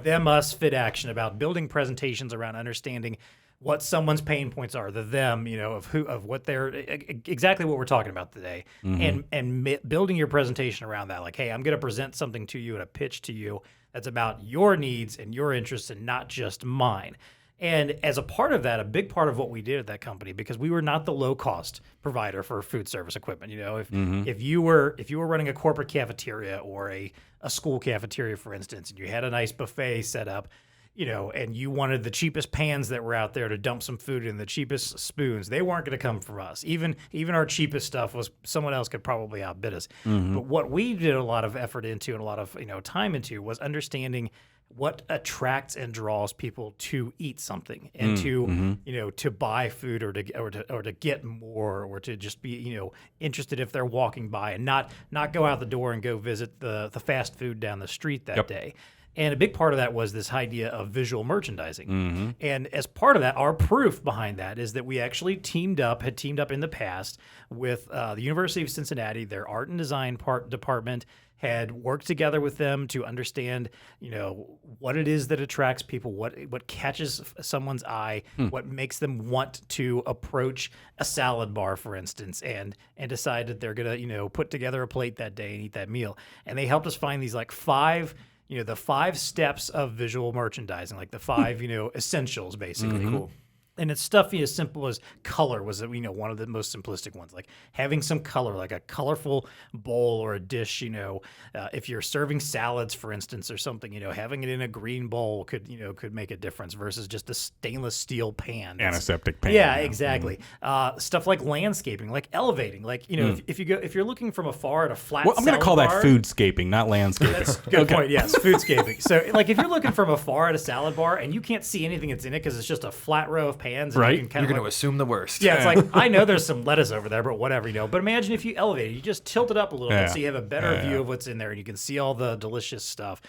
them, us, fit, action, about building presentations around understanding what someone's pain points are, the them, of what they're exactly what we're talking about today, and building your presentation around that. Like, hey, I'm going to present something to you and a pitch to you that's about your needs and your interests and not just mine. And as a part of that, a big part of what we did at that company, because we were not the low cost provider for food service equipment. If you were running a corporate cafeteria or a school cafeteria, for instance, and you had a nice buffet set up, and you wanted the cheapest pans that were out there to dump some food in, the cheapest spoons, they weren't going to come from us. Even our cheapest stuff was someone else could probably outbid us. But what we did a lot of effort into and a lot of time into was understanding what attracts and draws people to eat something and to buy food or to get more or to just be interested if they're walking by and not go out the door and go visit the fast food down the street that day. And a big part of that was this idea of visual merchandising. And as part of that, our proof behind that is that we actually had teamed up in the past with the University of Cincinnati. Their art and design department had worked together with them to understand, what it is that attracts people, what catches someone's eye, what makes them want to approach a salad bar, for instance, and decide that they're going to, put together a plate that day and eat that meal. And they helped us find these like five the 5 steps of visual merchandising, like the 5, essentials, basically. Cool. And it's stuff as simple as color was, one of the most simplistic ones, like having some color, like a colorful bowl or a dish, if you're serving salads, for instance, or something, having it in a green bowl could make a difference versus just a stainless steel pan. Antiseptic pan. Yeah, exactly. Stuff like landscaping, like elevating, like, if you're looking from afar at a flat I'm going to call bar, that foodscaping, not landscaping. That's a good point. Yes, foodscaping. So, like, if you're looking from afar at a salad bar and you can't see anything that's in it because it's just a flat row of pans, and right? you can You're going to assume the worst. Yeah, it's like, I know there's some lettuce over there, but whatever, But imagine if you elevate it, you just tilt it up a little bit so you have a better view of what's in there and you can see all the delicious stuff.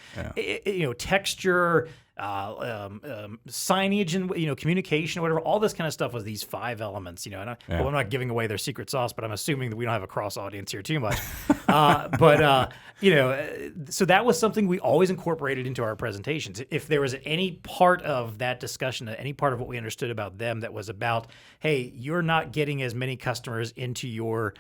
Texture, signage and communication, whatever, all this kind of stuff was these 5 elements. And I'm not giving away their secret sauce, but I'm assuming that we don't have a cross audience here too much. So that was something we always incorporated into our presentations. If there was any part of that discussion, any part of what we understood about them that was about, hey, you're not getting as many customers into your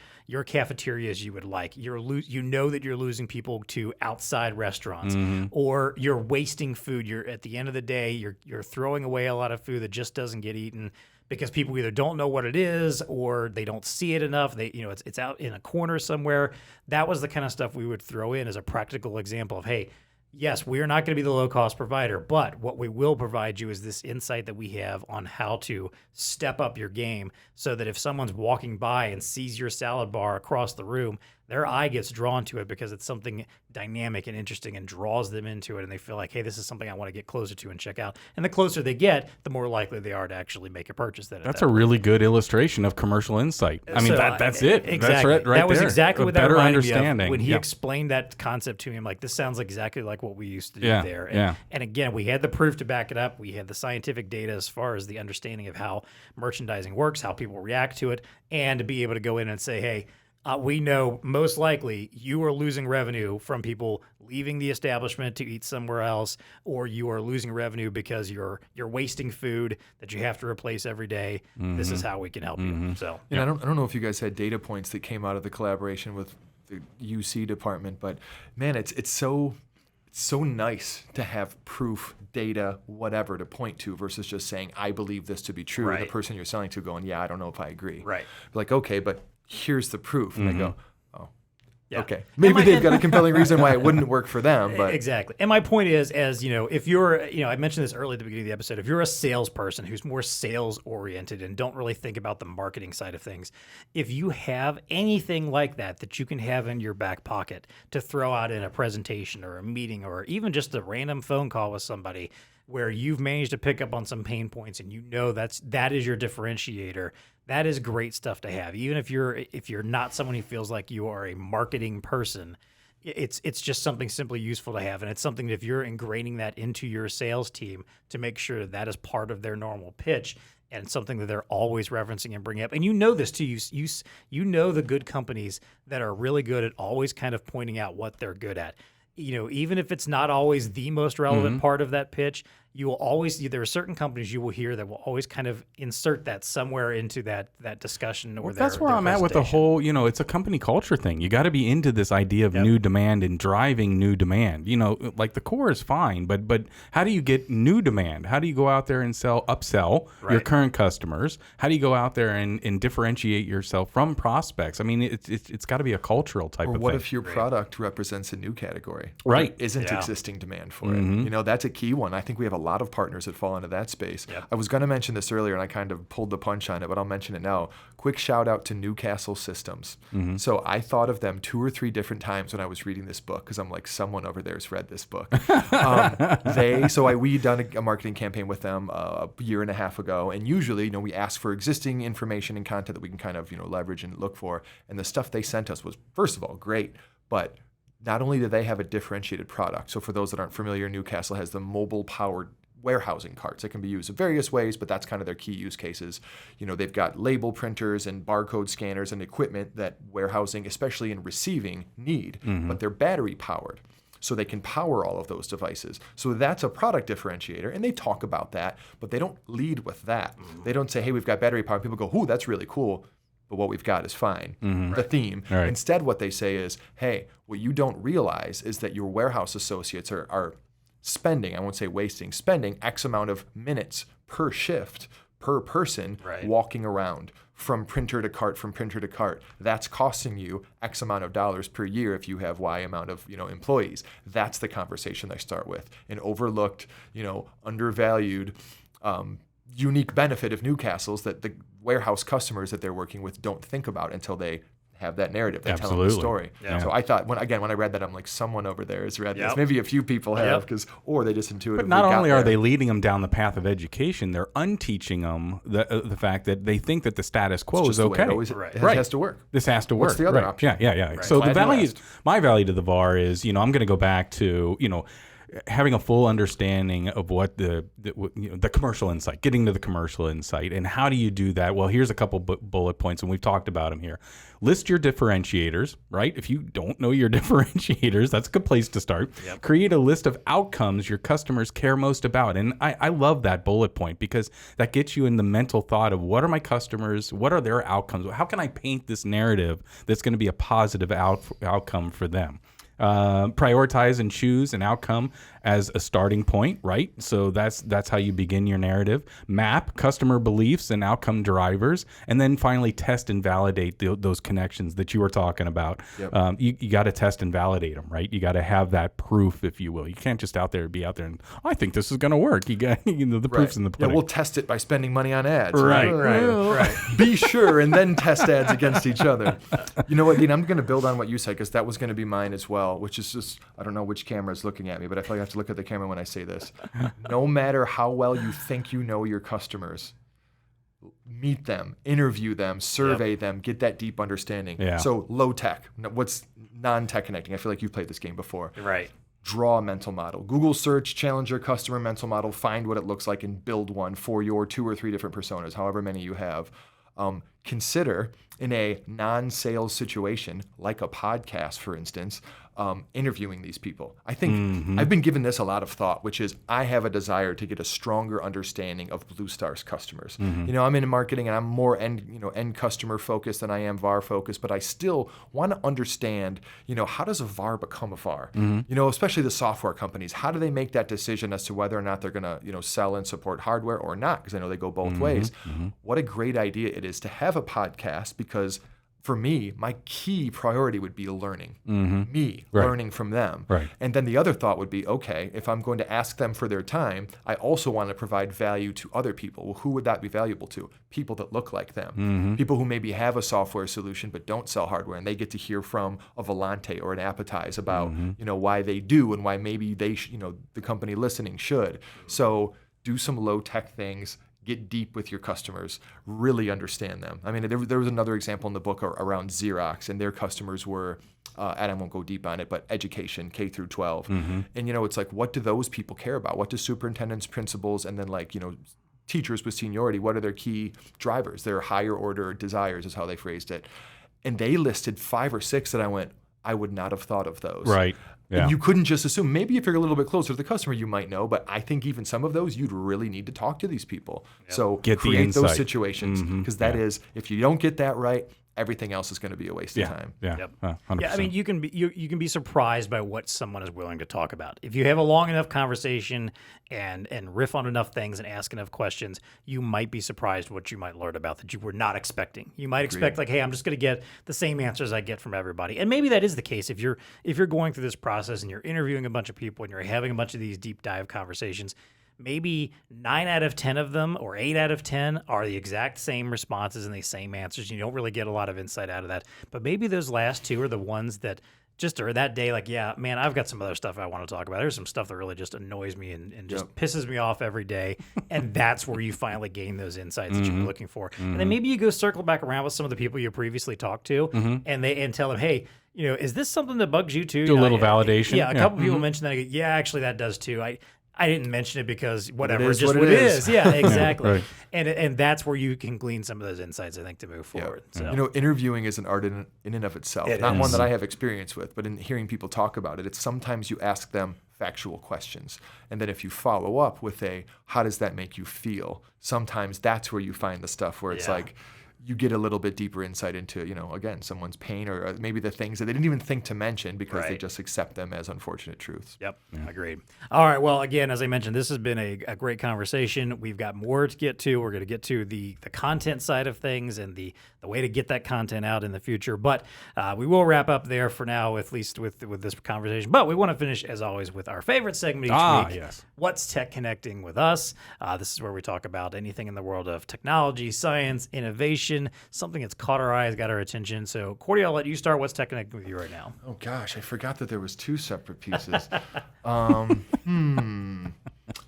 cafeteria as you would like. That you're losing people to outside restaurants, or you're wasting food. You're at the end of the day, you're throwing away a lot of food that just doesn't get eaten because people either don't know what it is or they don't see it enough. It's out in a corner somewhere. That was the kind of stuff we would throw in as a practical example of, hey, yes, we are not going to be the low-cost provider, but what we will provide you is this insight that we have on how to step up your game so that if someone's walking by and sees your salad bar across the room, their eye gets drawn to it because it's something dynamic and interesting and draws them into it, and they feel like, hey, this is something I want to get closer to and check out. And the closer they get, the more likely they are to actually make a purchase. That's a really good illustration of commercial insight. I mean, that's it. Exactly. That's right that was there. exactly what that better reminded understanding. me of when he explained that concept to me. I'm like, this sounds exactly like what we used to do there. And again, we had the proof to back it up. We had the scientific data as far as the understanding of how merchandising works, how people react to it, and to be able to go in and say, hey, we know most likely you are losing revenue from people leaving the establishment to eat somewhere else, or you are losing revenue because you're wasting food that you have to replace every day. This is how we can help you. So, and I don't know if you guys had data points that came out of the collaboration with the UC department, but man, it's so nice to have proof, data, whatever to point to versus just saying, I believe this to be true. Right. And the person you're selling to going, yeah, I don't know if I agree. Right. Like, okay, but here's the proof. And they go, oh, Yeah. Okay. Maybe they've got a compelling reason why it wouldn't work for them, but Exactly. And my point is, as you know, if you're, I mentioned this early at the beginning of the episode, if you're a salesperson who's more sales oriented and don't really think about the marketing side of things, if you have anything like that you can have in your back pocket to throw out in a presentation or a meeting or even just a random phone call with somebody where you've managed to pick up on some pain points and that is your differentiator, that is great stuff to have. Even if you're not someone who feels like you are a marketing person, it's just something simply useful to have. And it's something that if you're ingraining that into your sales team to make sure that is part of their normal pitch and something that they're always referencing and bringing up. And you know this too. You know the good companies that are really good at always kind of pointing out what they're good at. Even if it's not always the most relevant part of that pitch, you will always, there are certain companies you will hear that will always kind of insert that somewhere into that discussion or that's where I'm at with the whole, it's a company culture thing. You got to be into this idea of new demand and driving new demand. Like the core is fine, but how do you get new demand? How do you go out there and upsell your current customers? How do you go out there and differentiate yourself from prospects? I mean, it's got to be a cultural type of thing. Or what if your product represents a new category? Right. There isn't existing demand for it. That's a key one. I think we have a lot of partners that fall into that space. Yep. I was going to mention this earlier and I kind of pulled the punch on it, but I'll mention it now. Quick shout out to Newcastle Systems. So I thought of them 2 or 3 different times when I was reading this book because I'm like, someone over there has read this book. We done a marketing campaign with them a year and a half ago, and usually, we ask for existing information and content that we can kind of leverage and look for. And the stuff they sent us was, first of all, great, but not only do they have a differentiated product. So for those that aren't familiar, Newcastle has the mobile-powered warehousing carts that can be used in various ways, but that's kind of their key use cases. They've got label printers and barcode scanners and equipment that warehousing, especially in receiving, need, but they're battery powered. So they can power all of those devices. So that's a product differentiator, and they talk about that, but they don't lead with that. They don't say, hey, we've got battery power. People go, ooh, that's really cool, but what we've got is fine, the theme. Right. Instead, what they say is, hey, what you don't realize is that your warehouse associates are spending, I won't say wasting, spending X amount of minutes per shift, per person, walking around from printer to cart, from printer to cart. That's costing you X amount of dollars per year if you have Y amount of employees. That's the conversation they start with. An overlooked, undervalued, unique benefit of Newcastle's that the warehouse customers that they're working with don't think about until they have that narrative. They tell them the story. Yeah. So I thought, when I read that, I'm like, someone over there has read this. Maybe a few people have, or they just intuitively. But not only are they leading them down the path of education, they're unteaching them the fact that they think that the status quo is okay. It has to work. This has to work. What's the other option? Yeah. Right. So my value to the VAR is, I'm going to go back to, having a full understanding of what the commercial insight, getting to the commercial insight, and how do you do that? Well, here's a couple bullet points, and we've talked about them here. List your differentiators, right? If you don't know your differentiators, that's a good place to start. Yep. Create a list of outcomes your customers care most about, and I love that bullet point because that gets you in the mental thought of what are my customers, what are their outcomes, how can I paint this narrative that's going to be a positive outcome for them. Prioritize and choose an outcome as a starting point, right? So that's how you begin your narrative. Map customer beliefs and outcome drivers, and then finally test and validate those connections that you were talking about. Yep. You got to test and validate them, right? You got to have that proof, if you will. You can't just be out there and I think this is going to work. You got the proof's in the pudding. Yeah, we'll test it by spending money on ads. Right. Be sure and then test ads against each other. You know what, Dean? I'm going to build on what you said because that was going to be mine as well, which is just, I don't know which camera is looking at me, but I feel like I have to look at the camera when I say this. No matter how well you think you know your customers, meet them, interview them, survey them, get that deep understanding. Yeah. So low tech, what's non-TEConnecting? I feel like you've played this game before. Right. Draw a mental model. Google search, challenge your customer mental model, find what it looks like and build one for your 2 or 3 different personas, however many you have. Consider in a non-sales situation, like a podcast, for instance, interviewing these people. I think I've been given this a lot of thought, which is I have a desire to get a stronger understanding of BlueStar's customers. I'm in marketing and I'm more end customer focused than I am VAR focused, but I still want to understand, how does a VAR become a VAR? Especially the software companies. How do they make that decision as to whether or not they're going to, sell and support hardware or not? Because I know they go both ways. What a great idea it is to have a podcast because for me, my key priority would be learning. Me, Right. learning from them. Right. And then the other thought would be, okay, if I'm going to ask them for their time, I also want to provide value to other people. Well, who would that be valuable to? People that look like them. People who maybe have a software solution but don't sell hardware, and they get to hear from a Volante or an Appetize about, why they do and why maybe they, the company listening should. So do some low-tech things. Get deep with your customers, really understand them. I mean, there was another example in the book around Xerox, and their customers were, and I won't go deep on it, but education, K through 12. And, it's like, what do those people care about? What do superintendents, principals, and then teachers with seniority, what are their key drivers? Their higher order desires is how they phrased it. And they listed 5 or 6 that I went, I would not have thought of those. Right. Yeah. And you couldn't just assume. Maybe if you're a little bit closer to the customer, you might know. But I think even some of those, you'd really need to talk to these people. Yep. So Get the create those insight. situations, because that is, if you don't get that right, everything else is going to be a waste of time. Yeah. Yep. 100%. Yeah, I mean, you can be surprised by what someone is willing to talk about. If you have a long enough conversation and riff on enough things and ask enough questions, you might be surprised what you might learn about that you were not expecting. You might expect hey, I'm just going to get the same answers I get from everybody, and maybe that is the case. If you're going through this process and you're interviewing a bunch of people and you're having a bunch of these deep dive conversations, maybe 9 out of 10 of them or 8 out of 10 are the exact same responses and the same answers. You don't really get a lot of insight out of that. But maybe those last 2 are the ones that just are that day like, yeah, man, I've got some other stuff I want to talk about. There's some stuff that really just annoys me and just pisses me off every day. And that's where you finally gain those insights that you were looking for. And then maybe you go circle back around with some of the people you previously talked to and tell them, hey, is this something that bugs you too? Do a little validation. Yeah, a couple people mentioned that. Yeah, actually that does too. I didn't mention it because whatever, is just what what it it is. is. Yeah, exactly. Right. And that's where you can glean some of those insights, I think, to move forward. So. Interviewing is an art in and of itself. Not one that I have experience with, but in hearing people talk about it, it's sometimes you ask them factual questions. And then if you follow up with how does that make you feel? Sometimes that's where you find the stuff where it's like, you get a little bit deeper insight into, again, someone's pain or maybe the things that they didn't even think to mention because they just accept them as unfortunate truths. Yep, agreed. All right, well, again, as I mentioned, this has been a great conversation. We've got more to get to. We're going to get to the content side of things and the way to get that content out in the future. But we will wrap up there for now, at least with this conversation. But we want to finish, as always, with our favorite segment each week. Yes. What's Tech Connecting with us? This is where we talk about anything in the world of technology, science, innovation, something that's caught our eyes, got our attention. So, Korte, I'll let you start. What's Tech Connecting with you right now? Oh, gosh, I forgot that there was 2 separate pieces.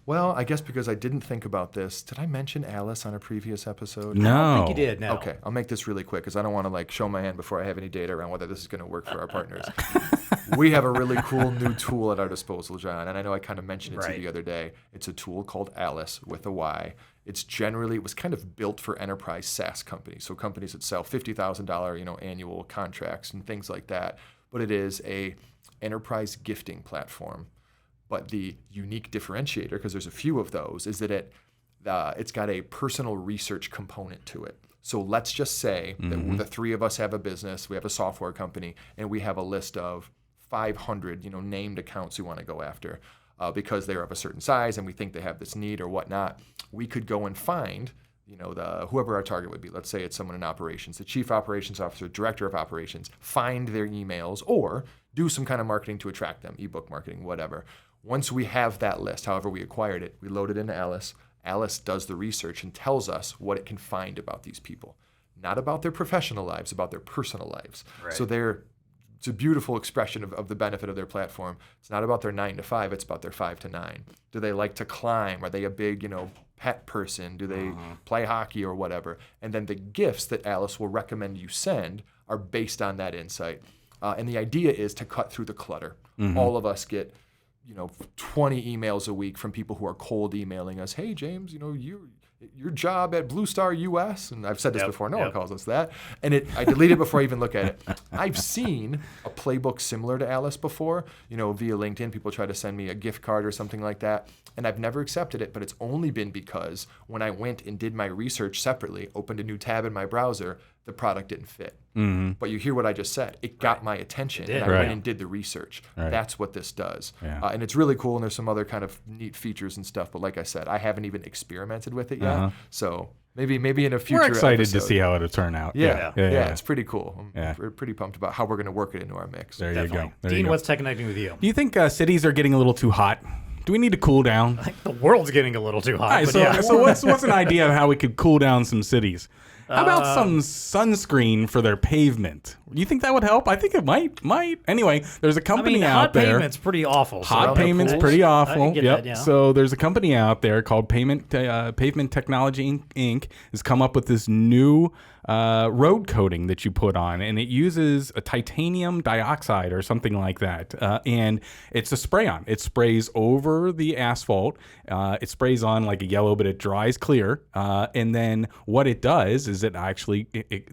Well, I guess because I didn't think about this, did I mention Alyce on a previous episode? No. I think you did, no. Okay, I'll make this really quick because I don't want to show my hand before I have any data around whether this is going to work for our partners. We have a really cool new tool at our disposal, John, and I know I kind of mentioned it to you the other day. It's a tool called Alyce with a Y. It was kind of built for enterprise SaaS companies, so companies that sell $50,000, annual contracts and things like that. But it is a enterprise gifting platform. But the unique differentiator, because there's a few of those, is that it's got a personal research component to it. So let's just say that the 3 of us have a business, we have a software company, and we have a list of 500, named accounts we want to go after because they're of a certain size and we think they have this need or whatnot. We could go and find, whoever our target would be. Let's say it's someone in operations, the chief operations officer, director of operations, find their emails or do some kind of marketing to attract them, ebook marketing, whatever. Once we have that list, however we acquired it, we load it into Alyce. Alyce does the research and tells us what it can find about these people. Not about their professional lives, about their personal lives. Right. So it's a beautiful expression of the benefit of their platform. It's not about their 9 to 5, it's about their 5 to 9. Do they like to climb? Are they a big, pet person? Do they play hockey or whatever? And then the gifts that Alyce will recommend you send are based on that insight. And the idea is to cut through the clutter. All of us get 20 emails a week from people who are cold emailing us. Hey, James, your job at BlueStar US, and I've said this before, no one calls us that. And I delete it before I even look at it. I've seen a playbook similar to Alyce before, via LinkedIn. People try to send me a gift card or something like that. And I've never accepted it, but it's only been because when I went and did my research separately, opened a new tab in my browser, the product didn't fit. But you hear what I just said. It got my attention, and I went and did the research. That's what this does. And it's really cool, and there's some other kind of neat features and stuff. But like I said, I haven't even experimented with it yet. So maybe in a future We're excited episode. to see how it'll turn out. Yeah, it's pretty cool. We're pretty pumped about how we're going to work it into our mix. There you go. There Dean, you go. what's TEConnecting with you? Do you think cities are getting a little too hot? Do we need to cool down? I think the world's getting a little too hot. All right, but so, yeah. so what's an idea of how we could cool down some cities? How about some sunscreen for their pavement? Do you think that would help? I think it might. Anyway, there's a company out hot there. Pavement's pretty awful. So Hot pavement's pretty awful. I get that, yeah. So there's a company out there called Pavement Technology Inc. has come up with this new road coating that you put on, and it uses a titanium dioxide or something like that. And it's a spray-on. It sprays over the asphalt. It sprays on like a yellow, but it dries clear. And then what it does is it actually,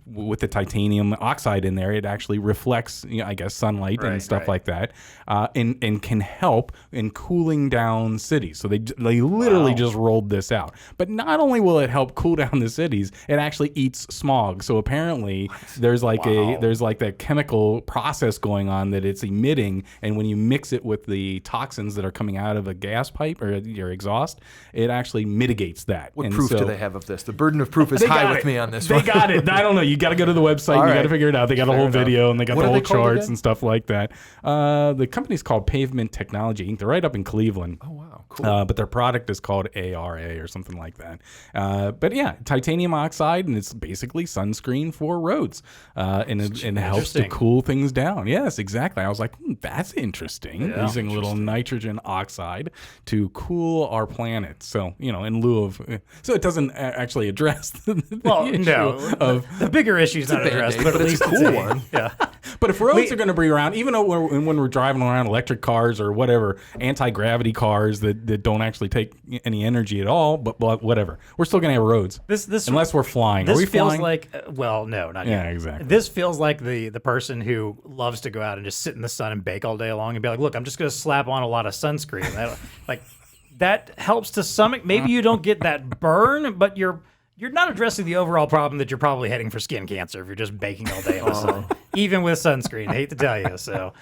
with the titanium oxide in there, it actually reflects, I guess, sunlight and stuff like that, and can help in cooling down cities. So they literally just rolled this out. But not only will it help cool down the cities, it actually eats smog. So apparently there's like that chemical process going on that it's emitting, and when you mix it with the toxins that are coming out of a gas pipe or your exhaust, it actually mitigates that. What proof do they have of this? The burden of proof is high with me on this one. They got it. I don't know. You got to go to the website. You got to figure it out. They got a whole video, and they got the whole charts and stuff like that. The company's called Pavement Technology Inc. They're right up in Cleveland. Oh, wow. Cool. But their product is called ARA or something like that. But yeah, titanium oxide, and it's basically sunscreen for roads, and it helps to cool things down. Yes, exactly. I was like, that's interesting. Using a little nitrogen oxide to cool our planet. So, in lieu of, so it doesn't actually address the issue of the bigger issue is not addressed, but at least it's a cool one. Yeah. But if roads are going to be around, even though when we're driving around electric cars or whatever, anti-gravity cars that don't actually take any energy at all, but whatever, we're still going to have roads. Unless we're flying. Are we feels flying? like, well, no, not yet. Yeah, exactly. This feels like the person who loves to go out and just sit in the sun and bake all day long and be like, look, I'm just going to slap on a lot of sunscreen. That helps to some. Maybe you don't get that burn, but you're not addressing the overall problem that you're probably heading for skin cancer if you're just baking all day in the sun, even with sunscreen. I hate to tell you. So,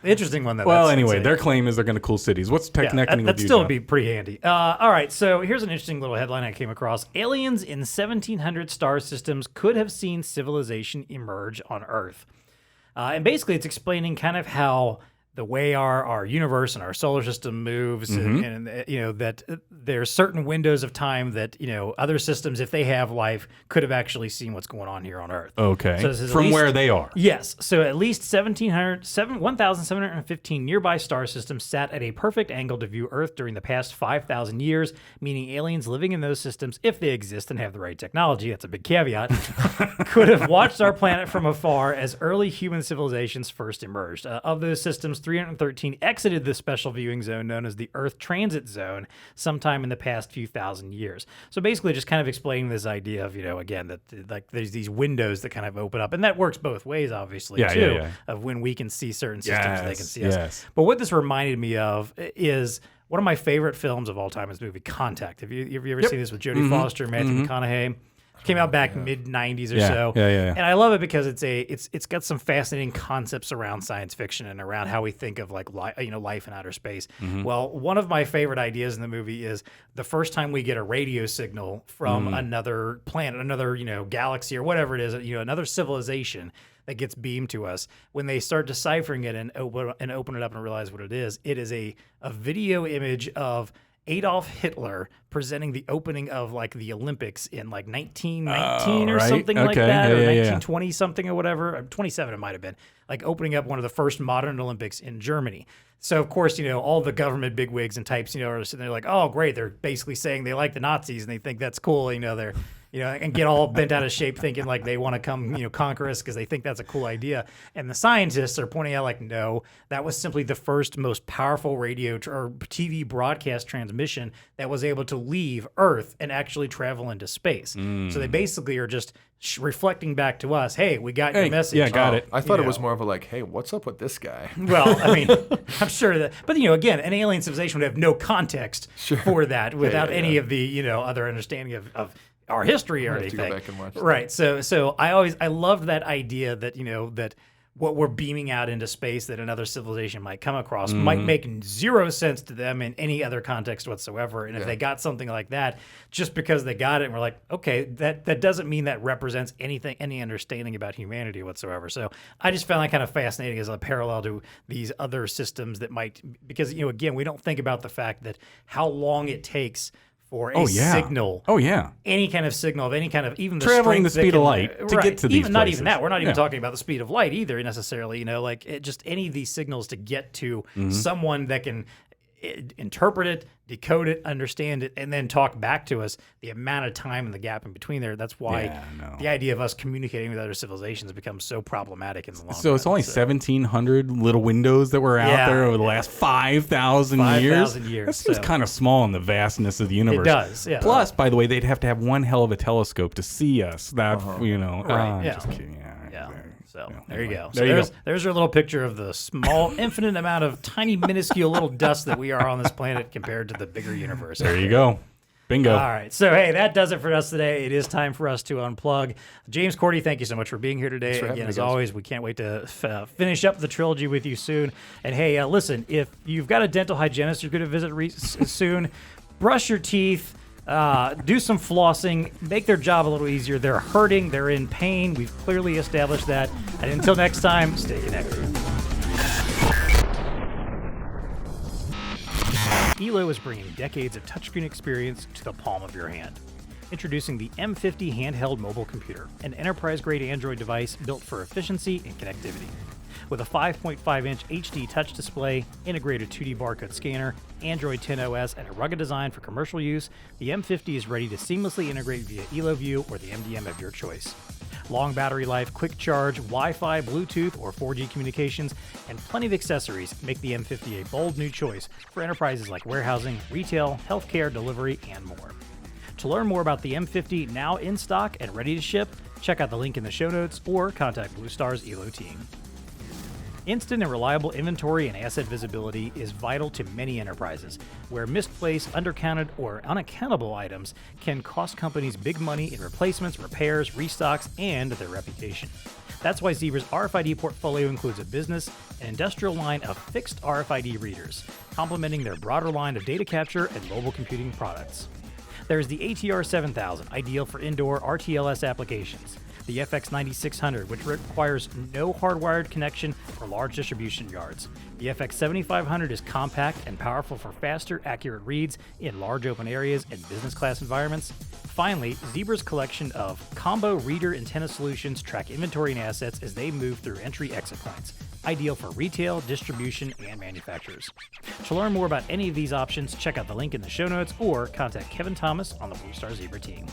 interesting one. Well, anyway, their claim is they're going to cool cities. What's TEConnecting with you? That'd still be pretty handy. All right, so here's an interesting little headline I came across. Aliens in 1700 star systems could have seen civilization emerge on Earth. And basically, it's explaining kind of how the way our universe and our solar system moves, and that there's certain windows of time that other systems, if they have life, could have actually seen what's going on here on Earth. Okay, so from where they are. Yes, so at least 1,715 nearby star systems sat at a perfect angle to view Earth during the past 5,000 years, meaning aliens living in those systems, if they exist and have the right technology, that's a big caveat, could have watched our planet from afar as early human civilizations first emerged. Of those systems, 313 exited the special viewing zone known as the Earth Transit Zone sometime in the past few thousand years. So basically just kind of explaining this idea of, again, that like there's these windows that kind of open up. And that works both ways, obviously, of when we can see certain systems, they can see us. But what this reminded me of is one of my favorite films of all time is the movie Contact. Have you ever seen this with Jodie Foster and Matthew McConaughey? Came out back mid-90s or so. And I love it because it's got some fascinating concepts around science fiction and around how we think of like life in outer space. Well, one of my favorite ideas in the movie is the first time we get a radio signal from another planet, another galaxy or whatever it is, another civilization that gets beamed to us. When they start deciphering it and open it up and realize what it is a video image of Adolf Hitler presenting the opening of like the Olympics in like 1919 or something like that, or 1920 something or whatever, 27 it might have been, like opening up one of the first modern Olympics in Germany. So of course, all the government bigwigs and types, are sitting there like, oh great, they're basically saying they like the Nazis and they think that's cool, they're and get all bent out of shape thinking like they want to come, conquer us because they think that's a cool idea. And the scientists are pointing out like, no, that was simply the first most powerful radio or TV broadcast transmission that was able to leave Earth and actually travel into space. So they basically are just reflecting back to us, hey, we got your message. Yeah, got it. I thought it was more of a like, hey, what's up with this guy? Well, I mean, I'm sure that, but again, an alien civilization would have no context for that without any of the, other understanding of our history or I have to go anything. back and watch that. Right. So I loved that idea that, that what we're beaming out into space that another civilization might come across might make zero sense to them in any other context whatsoever. And if they got something like that, just because they got it, and we're like, okay, that doesn't mean that represents any understanding about humanity whatsoever. So I just found that kind of fascinating as a parallel to these other systems that might, because, again, we don't think about the fact that how long it takes for a signal. Oh, yeah. Any kind of signal of any kind of, even the Traveling the strength speed that of can- light to right, get to these even not places. even that. We're not even Yeah. talking about the speed of light either necessarily. Just any of these signals to get to someone that can interpret it, decode it, understand it, and then talk back to us. The amount of time and the gap in between there. That's why the idea of us communicating with other civilizations becomes so problematic in the long run. So it's only 1,700 little windows that were out there over the last 5,000 years. 5,000 years. That seems So- kind of small in the vastness of the universe. does, yeah. Plus, by the way, they'd have to have one hell of a telescope to see us. That Right, yeah. Just kidding. Yeah. So there you go. There you go. There's your little picture of the small, infinite amount of tiny, minuscule little dust that we are on this planet compared to the bigger universe. There you go. Bingo. All right. So, hey, that does it for us today. It is time for us to unplug. James Korte, thank you so much for being here today. for having Again, me, as guys. always, we can't wait to finish up the trilogy with you soon. And, hey, listen, if you've got a dental hygienist you're going to visit soon, brush your teeth. Do some flossing, make their job a little easier. They're hurting, they're in pain. We've clearly established that. And until next time, stay connected. ELO is bringing decades of touchscreen experience to the palm of your hand. Introducing the M50 Handheld Mobile Computer, an enterprise-grade Android device built for efficiency and connectivity. With a 5.5-inch HD touch display, integrated 2D barcode scanner, Android 10 OS, and a rugged design for commercial use, the M50 is ready to seamlessly integrate via EloView or the MDM of your choice. Long battery life, quick charge, Wi-Fi, Bluetooth, or 4G communications, and plenty of accessories make the M50 a bold new choice for enterprises like warehousing, retail, healthcare, delivery, and more. To learn more about the M50 now in stock and ready to ship, check out the link in the show notes or contact BlueStar's ELO team. Instant and reliable inventory and asset visibility is vital to many enterprises, where misplaced, undercounted, or unaccountable items can cost companies big money in replacements, repairs, restocks, and their reputation. That's why Zebra's RFID portfolio includes a business and industrial line of fixed RFID readers, complementing their broader line of data capture and mobile computing products. There's the ATR 7000, ideal for indoor RTLS applications. The FX 9600, which requires no hardwired connection for large distribution yards. The FX 7500 is compact and powerful for faster, accurate reads in large open areas and business class environments. Finally, Zebra's collection of combo reader antenna solutions track inventory and assets as they move through entry-exit points, ideal for retail, distribution, and manufacturers. To learn more about any of these options, check out the link in the show notes or contact Kevin Thomas on the BlueStar Zebra team.